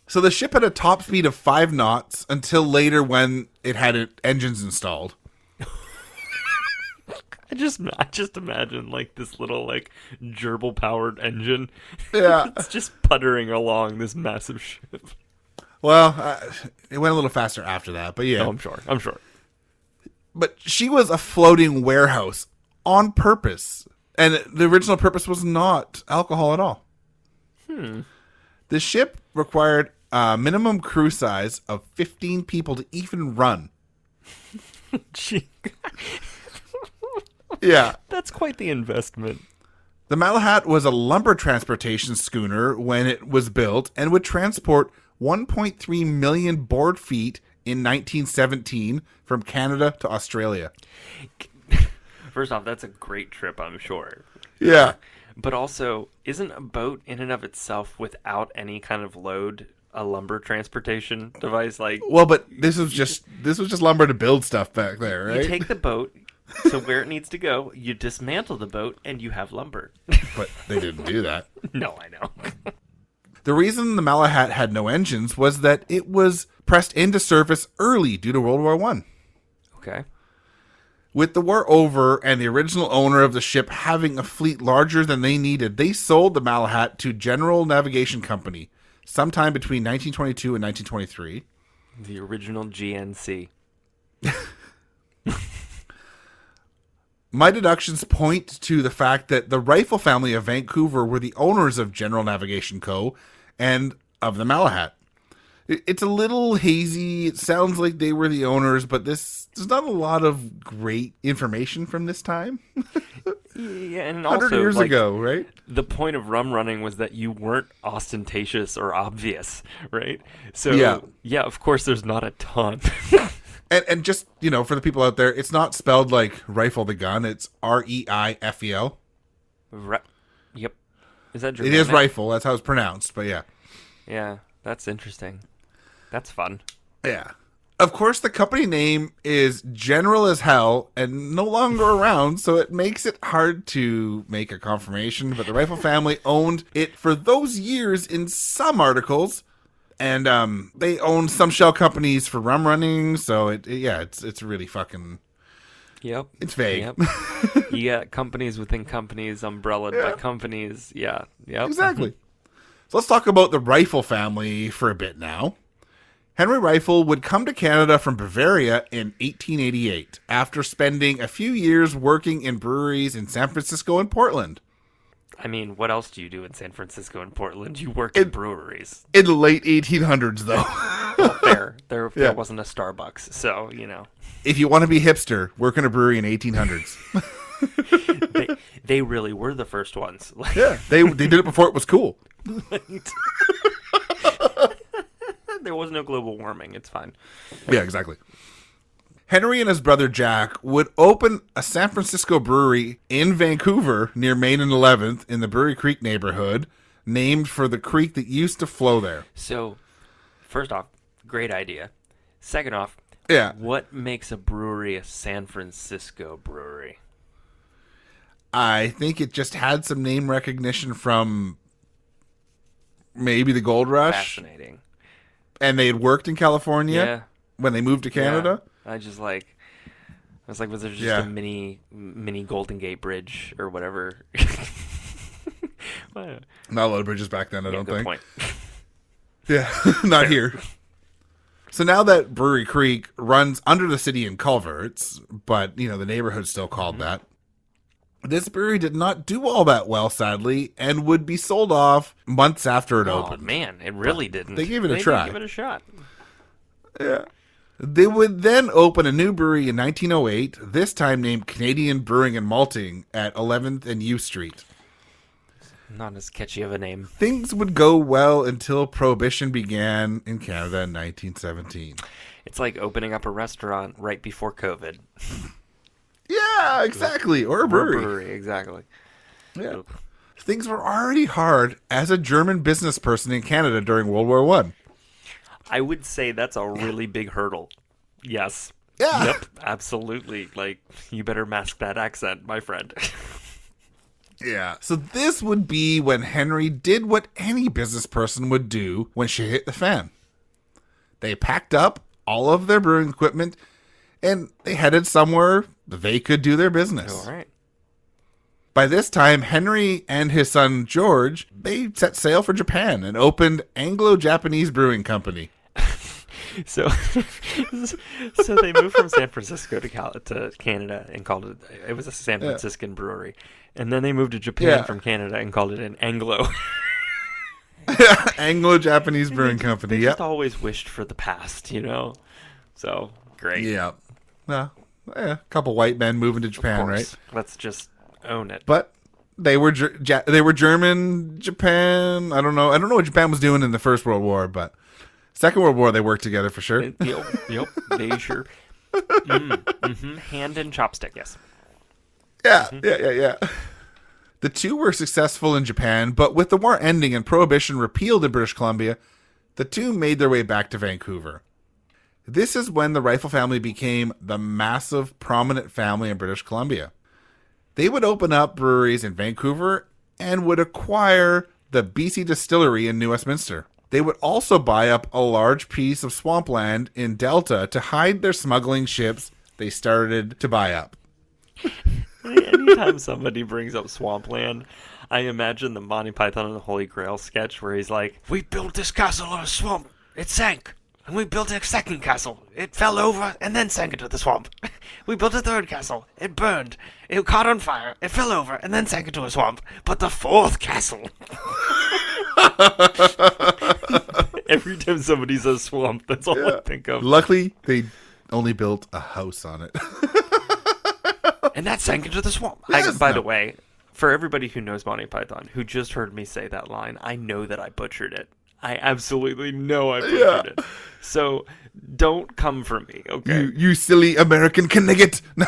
So the ship had a top speed of 5 knots until later when it had engines installed. I just imagine like this little like gerbil powered engine. Yeah. It's just puttering along this massive ship. Well, it went a little faster after that, but yeah. Oh, I'm sure. But she was a floating warehouse on purpose. And the original purpose was not alcohol at all. The ship required a minimum crew size of 15 people to even run. Gee. Yeah. That's quite the investment. The Malahat was a lumber transportation schooner when it was built and would transport 1.3 million board feet in 1917 from Canada to Australia. First off, that's a great trip, I'm sure. Yeah. But also, isn't a boat in and of itself without any kind of load a lumber transportation device? Like, well, but this was just lumber to build stuff back there, right? you take the boat to where it needs to go, you dismantle the boat, and you have lumber. But they didn't do that. No, I know. The reason the Malahat had no engines was that it was pressed into service early due to World War I. Okay. With the war over and the original owner of the ship having a fleet larger than they needed, they sold the Malahat to General Navigation Company sometime between 1922 and 1923. The original GNC. My deductions point to the fact that the Riefel family of Vancouver were the owners of General Navigation Co. and of the Malahat. It's a little hazy. It sounds like they were the owners, but there's not a lot of great information from this time. Yeah, and 100 also, years ago, right? The point of rum running was that you weren't ostentatious or obvious, right? So, yeah, of course there's not a ton. And just, for the people out there, it's not spelled like rifle the gun. It's Reifel. Yep. Is that Germanic? It is rifle. That's how it's pronounced, but yeah. Yeah, that's interesting. That's fun. Yeah. Of course, the company name is General as Hell and no longer around, so it makes it hard to make a confirmation, but the Riefel family owned it for those years in some articles, and they owned some shell companies for rum running, so it's really fucking... Yep. It's vague. Yep. You got companies within companies, umbrellaed by companies. Yeah. Yep. Exactly. So let's talk about the Riefel family for a bit now. Henry Riefel would come to Canada from Bavaria in 1888 after spending a few years working in breweries in San Francisco and Portland. I mean, what else do you do in San Francisco and Portland? You work in breweries. In the late 1800s, though. Well, fair. There wasn't a Starbucks, so, If you want to be hipster, work in a brewery in 1800s. They really were the first ones. Yeah, they did it before it was cool. There was no global warming. It's fine. Yeah, exactly. Henry and his brother Jack would open a San Francisco brewery in Vancouver near Main and 11th in the Brewery Creek neighborhood, named for the creek that used to flow there. So, first off, great idea. Second off, what makes a brewery a San Francisco brewery? I think it just had some name recognition from maybe the Gold Rush. Fascinating. And they had worked in California when they moved to Canada. Yeah. I was like, was there just a mini Golden Gate Bridge or whatever? Not a lot of bridges back then, I don't think. Point. Yeah, not here. So now that Brewery Creek runs under the city in culverts, but, the neighborhood's still called that, this brewery did not do all that well, sadly, and would be sold off months after it opened. Oh, man, it really didn't. They gave it a try. They gave it a shot. Yeah. They would then open a new brewery in 1908, this time named Canadian Brewing and Malting at 11th and U Street. Not as catchy of a name. Things would go well until Prohibition began in Canada in 1917. It's like opening up a restaurant right before COVID. Yeah, exactly. Or a brewery. Exactly. Yeah. Things were already hard as a German business person in Canada during World War I. I would say that's a really big hurdle. Yes. Yeah. Yep, absolutely. Like, you better mask that accent, my friend. Yeah. So this would be when Henry did what any business person would do when shit hit the fan. They packed up all of their brewing equipment and they headed somewhere they could do their business. All right. By this time, Henry and his son George, they set sail for Japan and opened Anglo-Japanese Brewing Company. So they moved from San Francisco to Canada and called it was a San Franciscan brewery. And then they moved to Japan from Canada and called it an Anglo. Anglo-Japanese Brewing Company, They just always wished for the past, So, great. Yeah. A couple white men moving to Japan, right? Let's just own it. But they were German, Japan. I don't know what Japan was doing in the First World War, but Second World War they worked together for sure. Yep, they sure. Hand and chopstick, yes. Yeah. The two were successful in Japan, but with the war ending and Prohibition repealed in British Columbia, the two made their way back to Vancouver. This is when the Riefel family became the massive, prominent family in British Columbia. They would open up breweries in Vancouver and would acquire the BC Distillery in New Westminster. They would also buy up a large piece of swampland in Delta to hide their smuggling ships they started to buy up. Anytime somebody brings up swampland, I imagine the Monty Python and the Holy Grail sketch where he's like, "We built this castle on a swamp. It sank. And we built a second castle. It fell over and then sank into the swamp. We built a third castle. It burned. It caught on fire. It fell over and then sank into a swamp. But the fourth castle..." Every time somebody says swamp, that's all I think of. Luckily, they only built a house on it. And that sank into the swamp. By the way, for everybody who knows Monty Python, who just heard me say that line, I know that I butchered it. I absolutely know I butchered it. So don't come for me, okay? You silly American Knigget. No.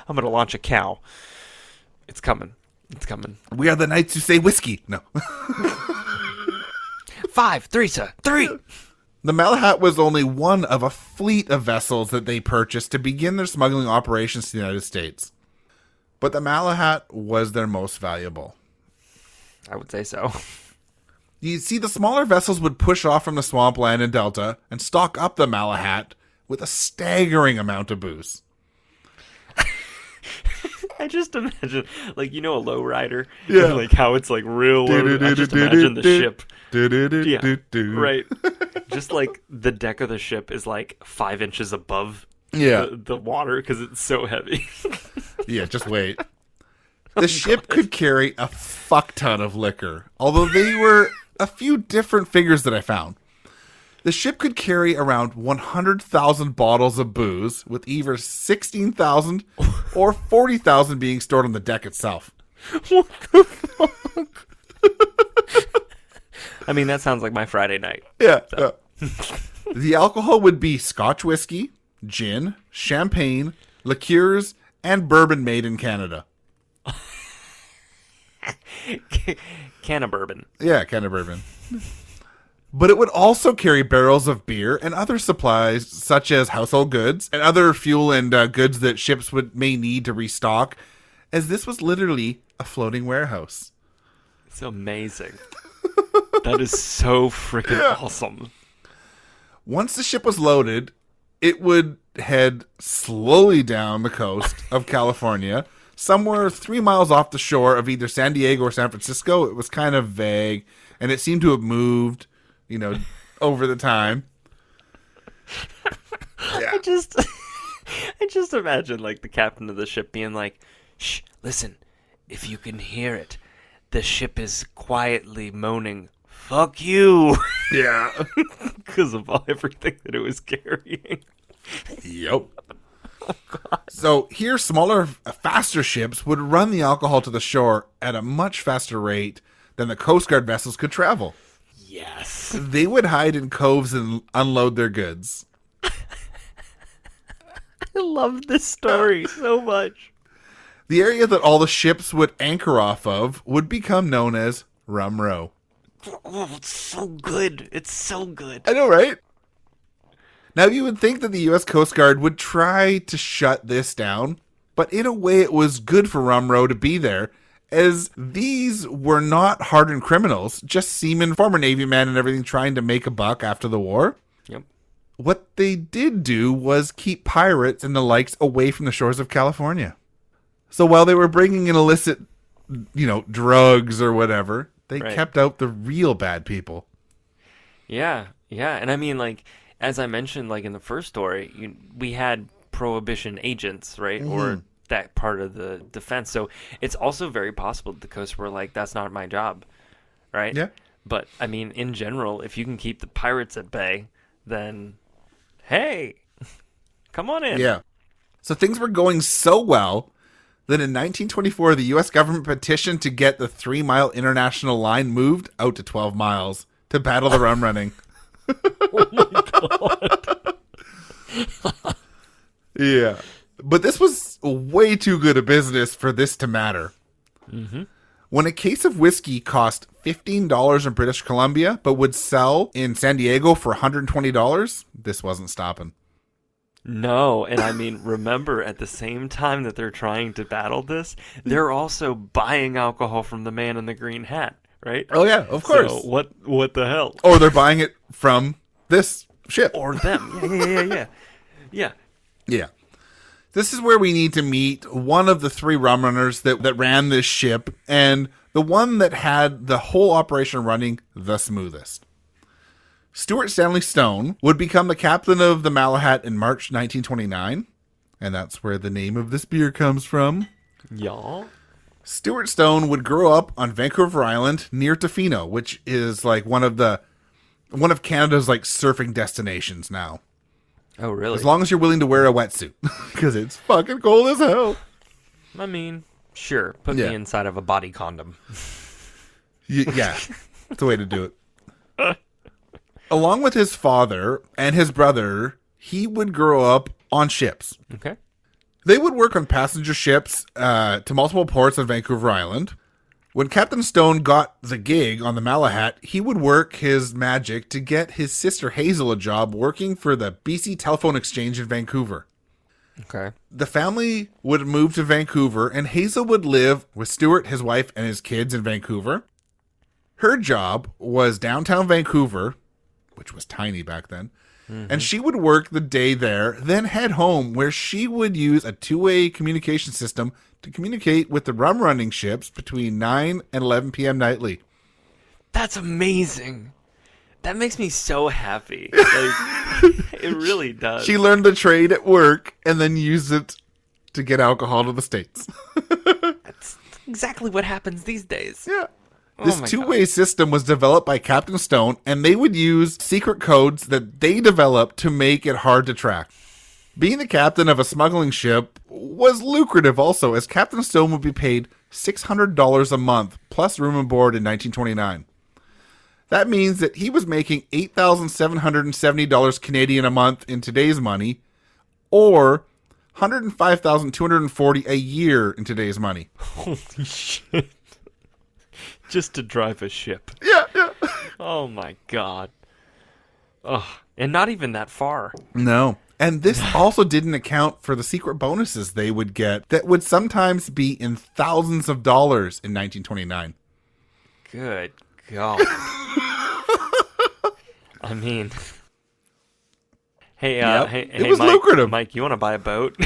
I'm going to launch a cow. It's coming. We are the knights who say whiskey. No. 5, 3, sir. 3. The Malahat was only one of a fleet of vessels that they purchased to begin their smuggling operations to the United States. But the Malahat was their most valuable. I would say so. You see, the smaller vessels would push off from the swampland and Delta and stock up the Malahat with a staggering amount of booze. I just imagine, like, a lowrider? Yeah. Like, how it's, like, real low. I just imagine the ship. Yeah, right. Just, like, the deck of the ship is, like, 5 inches above the water because it's so heavy. Yeah, just wait. The ship could carry a fuck ton of liquor, although they were a few different figures that I found. The ship could carry around 100,000 bottles of booze, with either 16,000 or 40,000 being stored on the deck itself. What the fuck? I mean, that sounds like my Friday night. Yeah. So. The alcohol would be Scotch whiskey, gin, champagne, liqueurs, and bourbon made in Canada. Can of bourbon. Yeah, can of bourbon. But it would also carry barrels of beer and other supplies such as household goods and other fuel and goods that ships may need to restock, as this was literally a floating warehouse. It's amazing. That is so freaking awesome. Once the ship was loaded, it would head slowly down the coast of California, somewhere 3 miles off the shore of either San Diego or San Francisco. It was kind of vague, and it seemed to have moved, over the time. Yeah. I just imagine like the captain of the ship being like, "Shh, listen, if you can hear it, the ship is quietly moaning, 'Fuck you.'" Yeah. Because of everything that it was carrying. Yep. So here, smaller, faster ships would run the alcohol to the shore at a much faster rate than the Coast Guard vessels could travel. Yes. They would hide in coves and unload their goods. I love this story so much. The area that all the ships would anchor off of would become known as Rum Row. Oh, it's so good. It's so good. I know, right? Now, you would think that the U.S. Coast Guard would try to shut this down, but in a way it was good for Rum Row to be there, as these were not hardened criminals, just seamen, former Navy men and everything trying to make a buck after the war. Yep. What they did do was keep pirates and the likes away from the shores of California. So while they were bringing in illicit, drugs or whatever, they kept out the real bad people. Yeah. And I mean, like, as I mentioned, like in the first story, we had prohibition agents, right? Mm-hmm. Or that part of the defense. So it's also very possible that the coast were like, that's not my job, right? Yeah. But, I mean, in general, if you can keep the pirates at bay, then, hey, come on in. Yeah. So things were going so well that in 1924, the U.S. government petitioned to get the 3-mile international line moved out to 12 miles to battle the rum running. Oh, my God. Yeah. But this was way too good a business for this to matter. Mm-hmm. When a case of whiskey cost $15 in British Columbia, but would sell in San Diego for $120, this wasn't stopping. No, and I mean, remember, at the same time that they're trying to battle this, they're also buying alcohol from the man in the green hat, right? Oh, yeah, of course. So what the hell? Or they're buying it from this ship. Or them. Yeah. Yeah. This is where we need to meet one of the 3 rum runners that ran this ship, and the one that had the whole operation running the smoothest. Stuart Stanley Stone would become the captain of the Malahat in March 1929, and that's where the name of this beer comes from. Y'all? Stuart Stone would grow up on Vancouver Island near Tofino, which is like one of Canada's like surfing destinations now. Oh, really? As long as you're willing to wear a wetsuit, because it's fucking cold as hell. I mean, sure. Put me inside of a body condom. Yeah, that's the way to do it. Along with his father and his brother, he would grow up on ships. Okay. They would work on passenger ships to multiple ports on Vancouver Island. When Captain Stone got the gig on the Malahat, he would work his magic to get his sister Hazel a job working for the BC Telephone Exchange in Vancouver. Okay. The family would move to Vancouver, and Hazel would live with Stuart, his wife, and his kids in Vancouver. Her job was downtown Vancouver, which was tiny back then, and she would work the day there, then head home, where she would use a 2-way communication system to communicate with the rum running ships between 9 and 11 p.m. nightly. That's amazing. That makes me so happy. Like, it really does. She learned the trade at work and then used it to get alcohol to the States. That's exactly what happens these days. Yeah. This 2-way system was developed by Captain Stone, and they would use secret codes that they developed to make it hard to track. Being the captain of a smuggling ship was lucrative also, as Captain Stone would be paid $600 a month, plus room and board in 1929. That means that he was making $8,770 Canadian a month in today's money, or $105,240 a year in today's money. Holy shit. Just to drive a ship. Yeah. Oh my God. Oh, and not even that far. No. And this also didn't account for the secret bonuses they would get that would sometimes be in thousands of dollars in 1929. Good God. I mean, hey, it was lucrative. Mike, you want to buy a boat?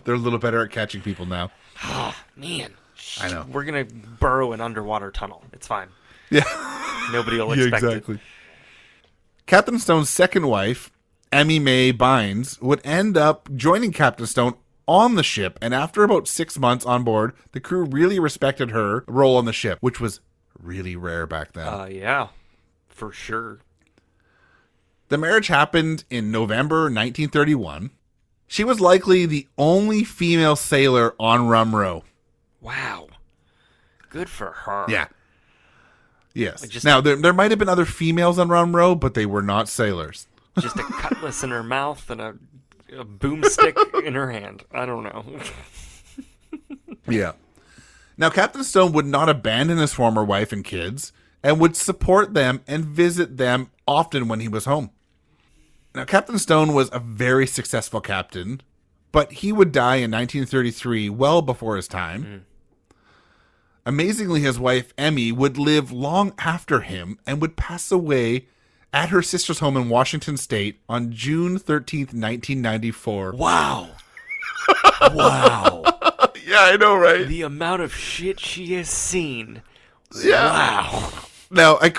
They're a little better at catching people now. Oh, man. I know. We're going to burrow an underwater tunnel. It's fine. Yeah. Nobody will expect it. Captain Stone's second wife, Emmy Mae Bynes, would end up joining Captain Stone on the ship, and after about 6 months on board, the crew really respected her role on the ship, which was really rare back then. Yeah, for sure. The marriage happened in November 1931. She was likely the only female sailor on Rum Row. Wow. Good for her. Yeah. Yes. Now, there might have been other females on Rum Row, but they were not sailors. Just a cutlass in her mouth and a boomstick in her hand. I don't know. Yeah. Now, Captain Stone would not abandon his former wife and kids and would support them and visit them often when he was home. Now, Captain Stone was a very successful captain, but he would die in 1933, well before his time. Amazingly, his wife, Emmy, would live long after him and would pass away at her sister's home in Washington State on June 13th, 1994. Wow. Wow. Yeah, I know, right? The amount of shit she has seen. Yeah. Wow. Now, I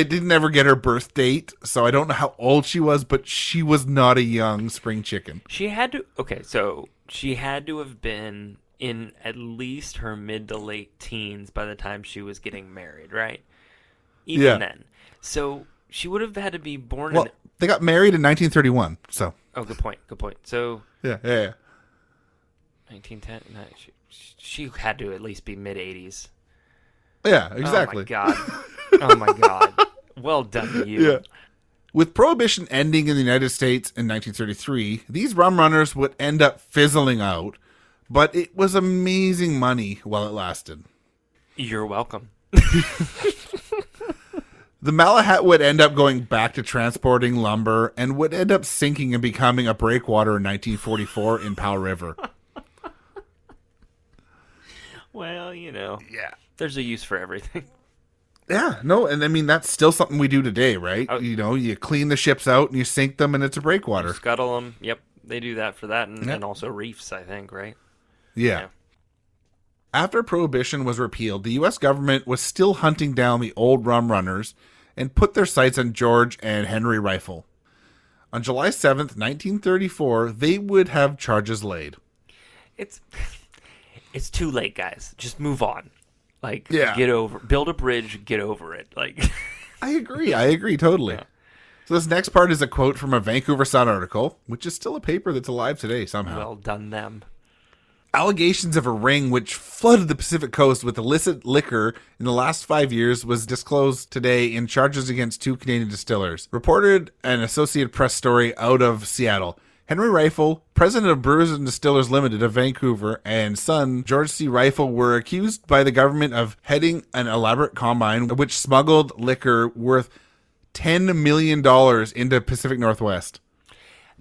didn't ever get her birth date, so I don't know how old she was, but she was not a young spring chicken. She had to have been in at least her mid to late teens by the time she was getting married, right? Even then. So she would have had to be born in... they got married in 1931, so... Oh, good point. So... Yeah. 1910? No, she had to at least be mid-80s. Yeah, exactly. Oh, my God. Well done to you. Yeah. With Prohibition ending in the United States in 1933, these rum runners would end up fizzling out, but it was amazing money while it lasted. You're welcome. The Malahat would end up going back to transporting lumber and would end up sinking and becoming a breakwater in 1944 in Powell River. Well, Yeah. There's a use for everything. Yeah, no, and I mean, that's still something we do today, right? You clean the ships out and you sink them and it's a breakwater. Scuttle them. Yep, they do that for that and also reefs, I think, right? Yeah. After Prohibition was repealed, the U.S. government was still hunting down the old rum runners and put their sights on George and Henry Riefel. On July 7th, 1934, they would have charges laid. It's too late, guys. Just move on. Build a bridge, get over it. I agree totally. Yeah. So this next part is a quote from a Vancouver Sun article, which is still a paper that's alive today somehow. Well done, them. Allegations of a ring which flooded the Pacific coast with illicit liquor in the last 5 years was disclosed today in charges against 2 Canadian distillers. Reported an Associated Press story out of Seattle. Henry Riefel, president of Brewers and Distillers Limited of Vancouver, and son George C. Riefel were accused by the government of heading an elaborate combine which smuggled liquor worth $10 million into Pacific Northwest.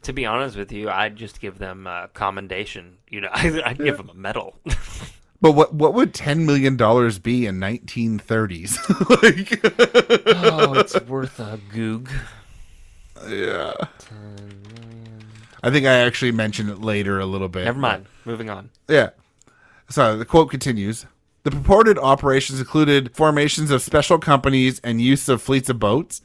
To be honest with you, I'd just give them a commendation. I'd give them a medal. But what would $10 million be in 1930s? It's worth a goog. Yeah. 10 million. I think I actually mentioned it later a little bit. Never mind. Moving on. Yeah. So the quote continues. The purported operations included formations of special companies and use of fleets of boats.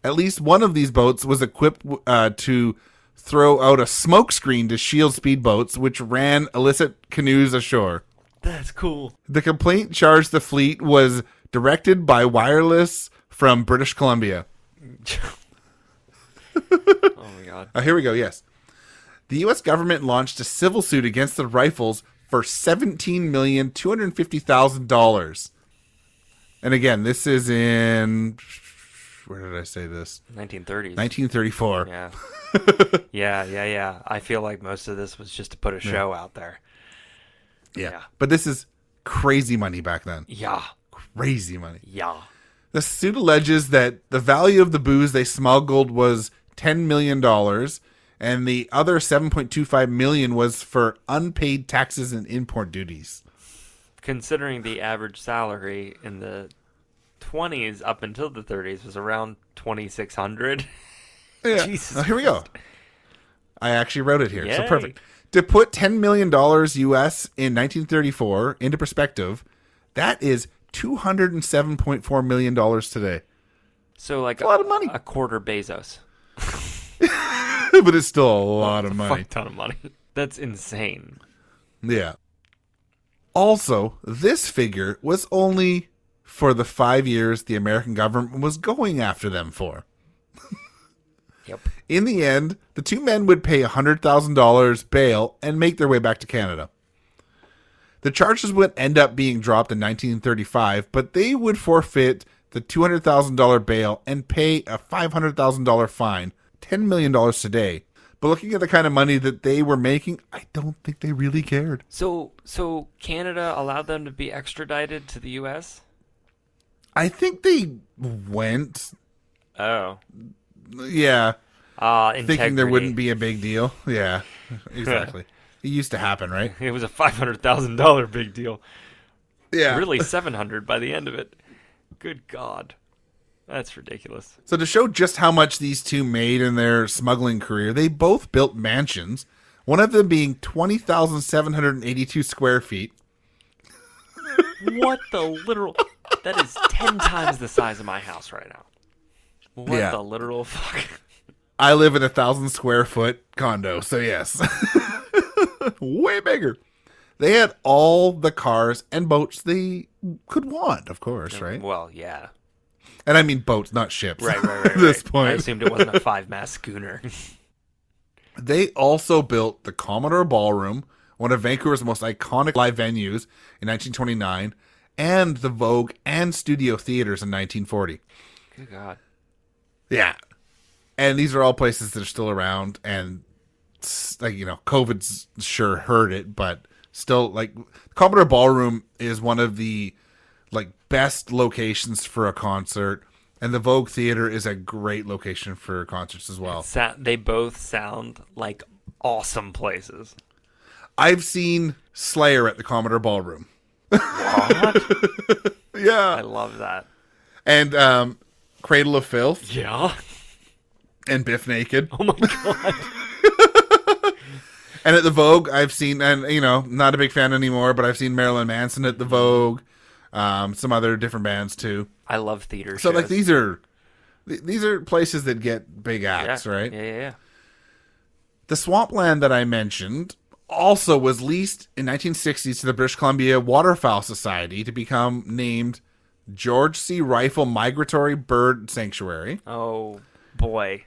At least one of these boats was equipped to throw out a smoke screen to shield speedboats, which ran illicit canoes ashore. That's cool. The complaint charged the fleet was directed by wireless from British Columbia. Oh, my God. Here we go, yes. The U.S. government launched a civil suit against the Riefels for $17,250,000. And again, this is in... Where did I say this? 1930s. 1934. Yeah. Yeah. I feel like most of this was just to put a show out there. Yeah. But this is crazy money back then. Yeah. Crazy money. Yeah. The suit alleges that the value of the booze they smuggled was $10 million, and the other $7.25 million was for unpaid taxes and import duties. Considering the average salary in the 20s up until the 30s was around $2,600. Yeah. Jesus. Here we go. I actually wrote it here. Yay. So perfect. To put $10 million US in 1934 into perspective, that is $207.4 million today. So like a lot of money. A quarter Bezos. But it's still a lot of money. A fuck ton of money. That's insane. Yeah. Also, this figure was only for the 5 years the American government was going after them for. Yep. In the end, the two men would pay $100,000 bail and make their way back to Canada. The charges would end up being dropped in 1935, but they would forfeit the $200,000 bail and pay a $500,000 fine, $10 million today. But looking at the kind of money that they were making, I don't think they really cared. So Canada allowed them to be extradited to the U.S.? I think they went. Oh. Yeah. Thinking there wouldn't be a big deal. Yeah, exactly. It used to happen, right? It was a $500,000 big deal. Yeah. Really $700 by the end of it. Good God. That's ridiculous. So to show just how much these two made in their smuggling career, they both built mansions, one of them being 20,782 square feet. What the literal... That is 10 times the size of my house right now. What the literal fuck? I live in a 1,000 square foot condo, so yes. Way bigger. They had all the cars and boats they could want, of course, right? Well, yeah. And I mean boats, not ships. Right. At this point. I assumed it wasn't a 5-mast schooner. They also built the Commodore Ballroom, one of Vancouver's most iconic live venues, in 1929, and the Vogue and Studio Theaters in 1940. Good God. Yeah. And these are all places that are still around, and, like, you know, COVID's sure hurt it, but still, like, Commodore Ballroom is one of the, like, best locations for a concert, and the Vogue Theater is a great location for concerts as well. They both sound like awesome places. I've seen Slayer at the Commodore Ballroom. What? Yeah. I love that. And Cradle of Filth. Yeah. And Biff Naked. Oh my God. And at the Vogue, I've seen, and, you know, not a big fan anymore, but I've seen Marilyn Manson at the Vogue. Some other different bands too. I love theater shows. So like these are places that get big acts, right? Yeah. The swampland that I mentioned also was leased in 1960s to the British Columbia Waterfowl Society to become named George C. Riefel Migratory Bird Sanctuary. Oh boy.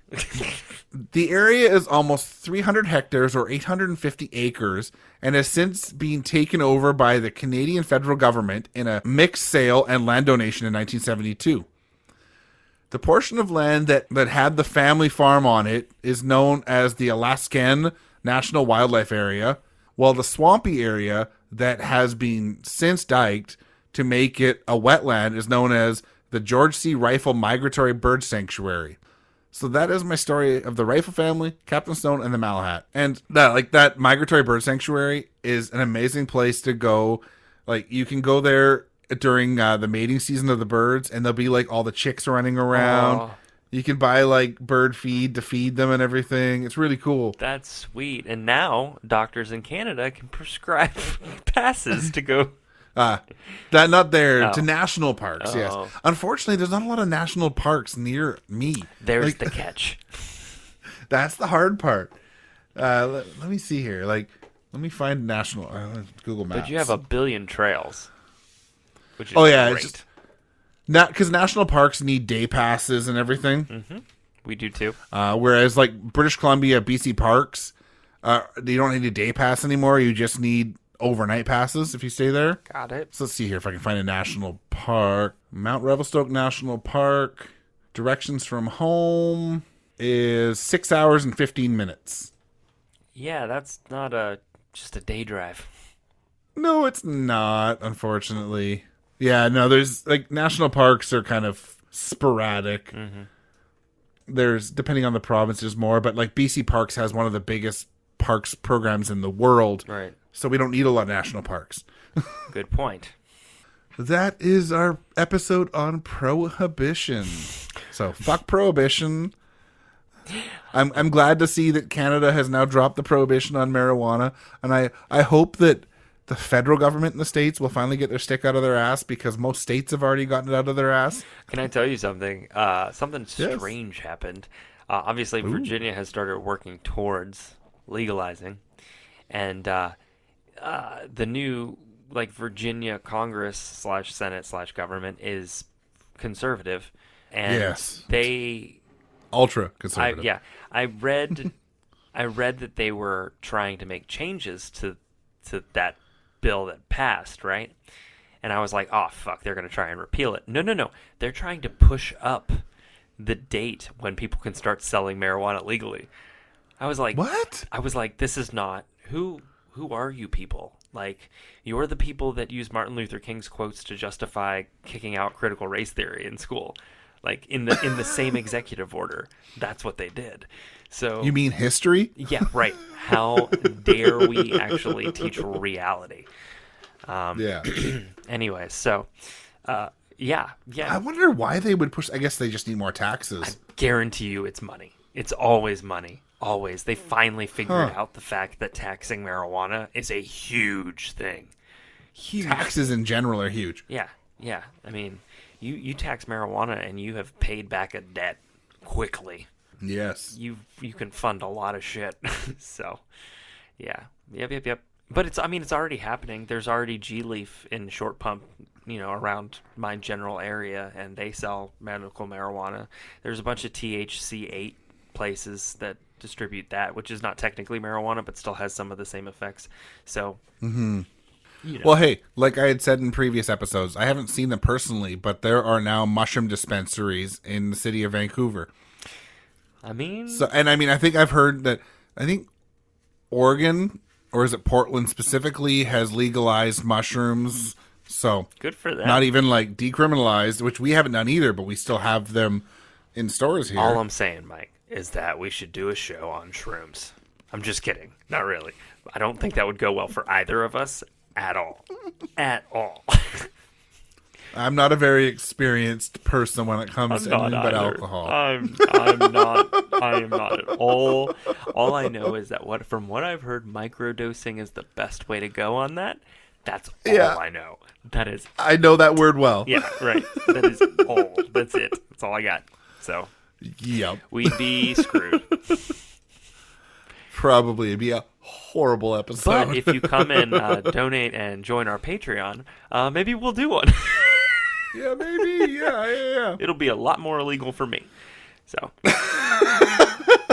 The area is almost 300 hectares or 850 acres and has since been taken over by the Canadian federal government in a mixed sale and land donation in 1972. The portion of land that had the family farm on it is known as the Alaskan National Wildlife Area, while the swampy area that has been since diked to make it a wetland is known as the George C. Riefel Migratory Bird Sanctuary. So that is my story of the Riefel family, Captain Stone, and the Malahat. And that Migratory Bird Sanctuary is an amazing place to go. Like, you can go there during the mating season of the birds, and there'll be like all the chicks running around. Oh. You can buy like bird feed to feed them and everything. It's really cool. That's sweet. And now doctors in Canada can prescribe passes to go. To national parks. Yes. Unfortunately, there's not a lot of national parks near me. There's the catch. That's the hard part. Let me see here. Like, let me find national. Google Maps. But you have a billion trails. Which is great. Because national parks need day passes and everything. Mm-hmm. We do too. Whereas like British Columbia, BC parks, you don't need a day pass anymore. You just need overnight passes if you stay there. Got it. So let's see here if I can find a national park. Mount Revelstoke National Park. Directions from home is 6 hours and 15 minutes. Yeah, that's not just a day drive. No, it's not, unfortunately. Yeah, no, there's like national parks are kind of sporadic. Mm-hmm. There's, depending on the province, there's more, but like BC Parks has one of the biggest parks programs in the world. Right. So we don't need a lot of national parks. Good point. That is our episode on Prohibition. So fuck Prohibition. I'm glad to see that Canada has now dropped the prohibition on marijuana, and I hope that the federal government in the States will finally get their stick out of their ass, because most states have already gotten it out of their ass. Can I tell you something? Something strange happened. Obviously, Virginia has started working towards legalizing, and the new Virginia Congress / Senate / government is conservative, and they ultra conservative. I read that they were trying to make changes to that bill that passed, right? And I was like, oh fuck, they're gonna try and repeal it. No, they're trying to push up the date when people can start selling marijuana legally. I was like, what? I was like, this is not who are you people? Like, you're the people that use Martin Luther King's quotes to justify kicking out critical race theory in school. Like, in the same executive order. That's what they did. So you mean history? Yeah, right. How dare we actually teach reality? Anyway, so yeah. I wonder why they would push. I guess they just need more taxes. I guarantee you, it's money. It's always money. Always. They finally figured out the fact that taxing marijuana is a huge thing. Huge. Taxes in general are huge. Yeah. I mean, you tax marijuana and you have paid back a debt quickly. Yes. You can fund a lot of shit. So, yeah. Yep. But it's already happening. There's already G-Leaf in Short Pump, around my general area, and they sell medical marijuana. There's a bunch of THC-8 places that distribute that, which is not technically marijuana, but still has some of the same effects. So, Well, hey, like I had said in previous episodes, I haven't seen them personally, but there are now mushroom dispensaries in the city of Vancouver. I think I've heard that, I think Oregon, or is it Portland specifically, has legalized mushrooms. So good for them. Not even decriminalized, which we haven't done either, but we still have them in stores here. All I'm saying, Mike, is that we should do a show on shrooms. I'm just kidding. Not really. I don't think that would go well for either of us at all. At all. I'm not a very experienced person when it comes to anything but alcohol. I am not at all. All I know is that from what I've heard, microdosing is the best way to go on that. That's all I know. I know that word well. Yeah, right. That is all. That's it. That's all I got. So, yep. We'd be screwed. Probably. It'd be a horrible episode. But if you come and donate and join our Patreon, maybe we'll do one. Yeah, maybe. Yeah. It'll be a lot more illegal for me. So.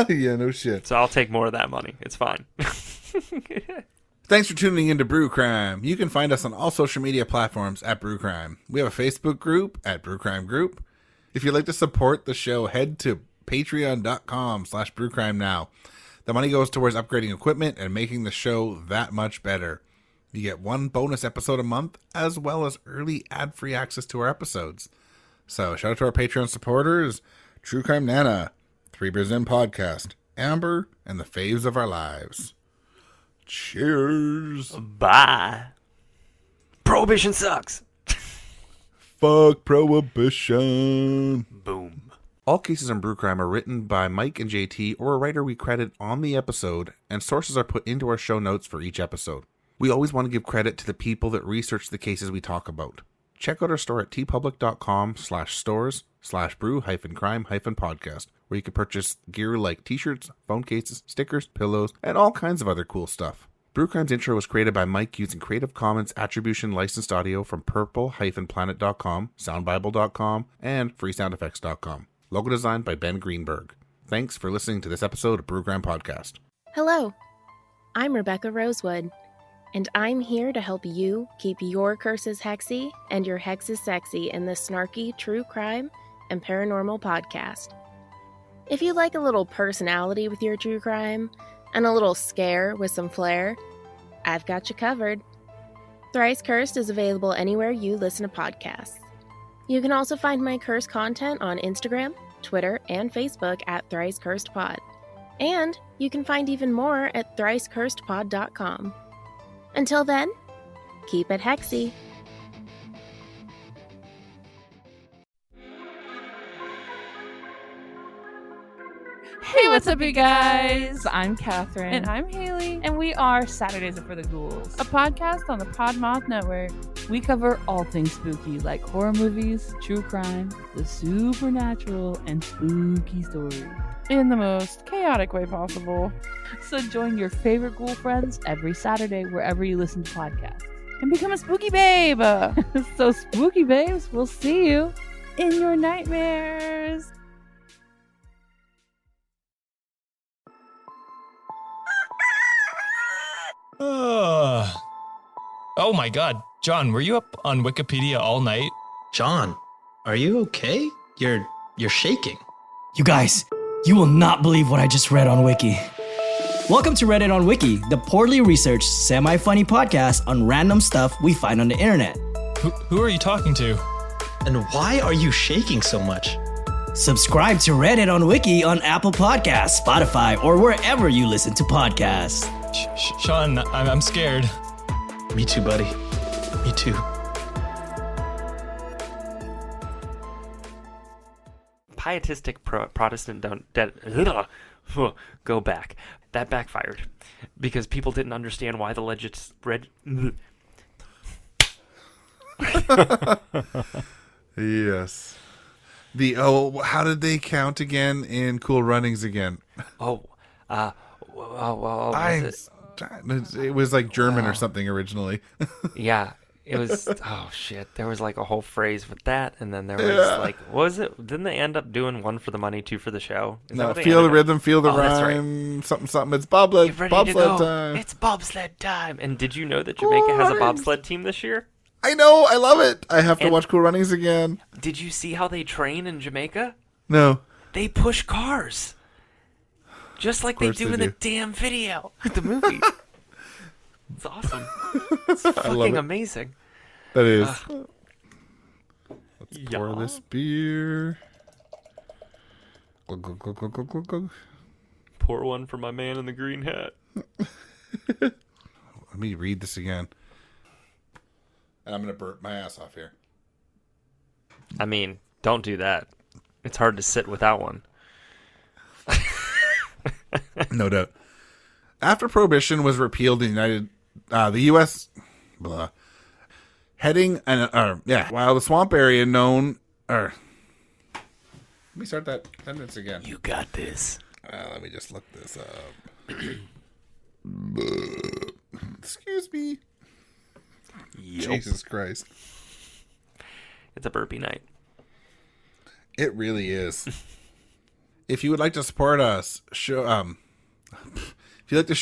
Yeah, no shit. So I'll take more of that money. It's fine. Thanks for tuning in to Brew Crime. You can find us on all social media platforms at Brew Crime. We have a Facebook group at Brew Crime Group. If you'd like to support the show, head to patreon.com/brewcrime now. The money goes towards upgrading equipment and making the show that much better. You get one bonus episode a month, as well as early ad-free access to our episodes. So, shout out to our Patreon supporters, True Crime Nana, 3 Beers In Podcast, Amber, and the Faves of Our Lives. Cheers. Bye. Prohibition sucks. Fuck Prohibition. Boom. All cases on Brew Crime are written by Mike and JT or a writer we credit on the episode, and sources are put into our show notes for each episode. We always want to give credit to the people that research the cases we talk about. Check out our store at tpublic.com/stores/brew-crime-podcast, where you can purchase gear like t-shirts, phone cases, stickers, pillows, and all kinds of other cool stuff. Brew Crime's intro was created by Mike using Creative Commons Attribution licensed audio from purple-planet.com, soundbible.com, and freesoundeffects.com. Logo designed by Ben Greenberg. Thanks for listening to this episode of Brew Crime Podcast. Hello, I'm Rebecca Rosewood, and I'm here to help you keep your curses hexy and your hexes sexy in this snarky true crime and paranormal podcast. If you like a little personality with your true crime and a little scare with some flair, I've got you covered. Thrice Cursed is available anywhere you listen to podcasts. You can also find my curse content on Instagram, Twitter, and Facebook at Thrice Cursed Pod. And you can find even more at thriceCursedPod.com. Until then, keep it hexy. Hey, What's up, you guys? I'm Catherine. And I'm Haley. And we are Saturdays Are for the Ghouls. A podcast on the Podmoth Network. We cover all things spooky, like horror movies, true crime, the supernatural, and spooky stories. In the most chaotic way possible. So join your favorite ghoul friends every Saturday wherever you listen to podcasts. And become a spooky babe. So spooky babes, we'll see you in your nightmares. Oh my god. John, were you up on Wikipedia all night? John, are you okay? You're shaking. You guys, you will not believe what I just read on Wiki. Welcome to Reddit on Wiki, the poorly researched, semi-funny podcast on random stuff we find on the internet. Who are you talking to? And why are you shaking so much? Subscribe to Reddit on Wiki on Apple Podcasts, Spotify, or wherever you listen to podcasts. Sean, I'm scared. Me too, buddy. Me too. Pietistic Protestant don't go back. That backfired because people didn't understand why the Yes. How did they count again in Cool Runnings again? It was like German or something originally. Yeah, it was. Oh shit! There was like a whole phrase with that, and then there was like, what was it? Didn't they end up doing one for the money, two for the show? No, feel the rhythm, feel the rhyme, something, something. It's bobsled time. It's bobsled time. And did you know that Jamaica has a bobsled team this year? I know, I love it. I have to watch Cool Runnings again. Did you see how they train in Jamaica? No. They push cars. Just like they do in the damn video. The movie. It's awesome. It's fucking amazing. That is. Let's pour this beer. Glug. Pour one for my man in the green hat. Let me read this again. And I'm going to burp my ass off here. I mean, don't do that. It's hard to sit without one. No doubt. After Prohibition was repealed in the U.S. while the swamp area let me start that sentence again. You got this. Let me just look this up. Excuse me. Yep. Jesus Christ. It's a burpee night. It really is. If you would like to support us, if you like to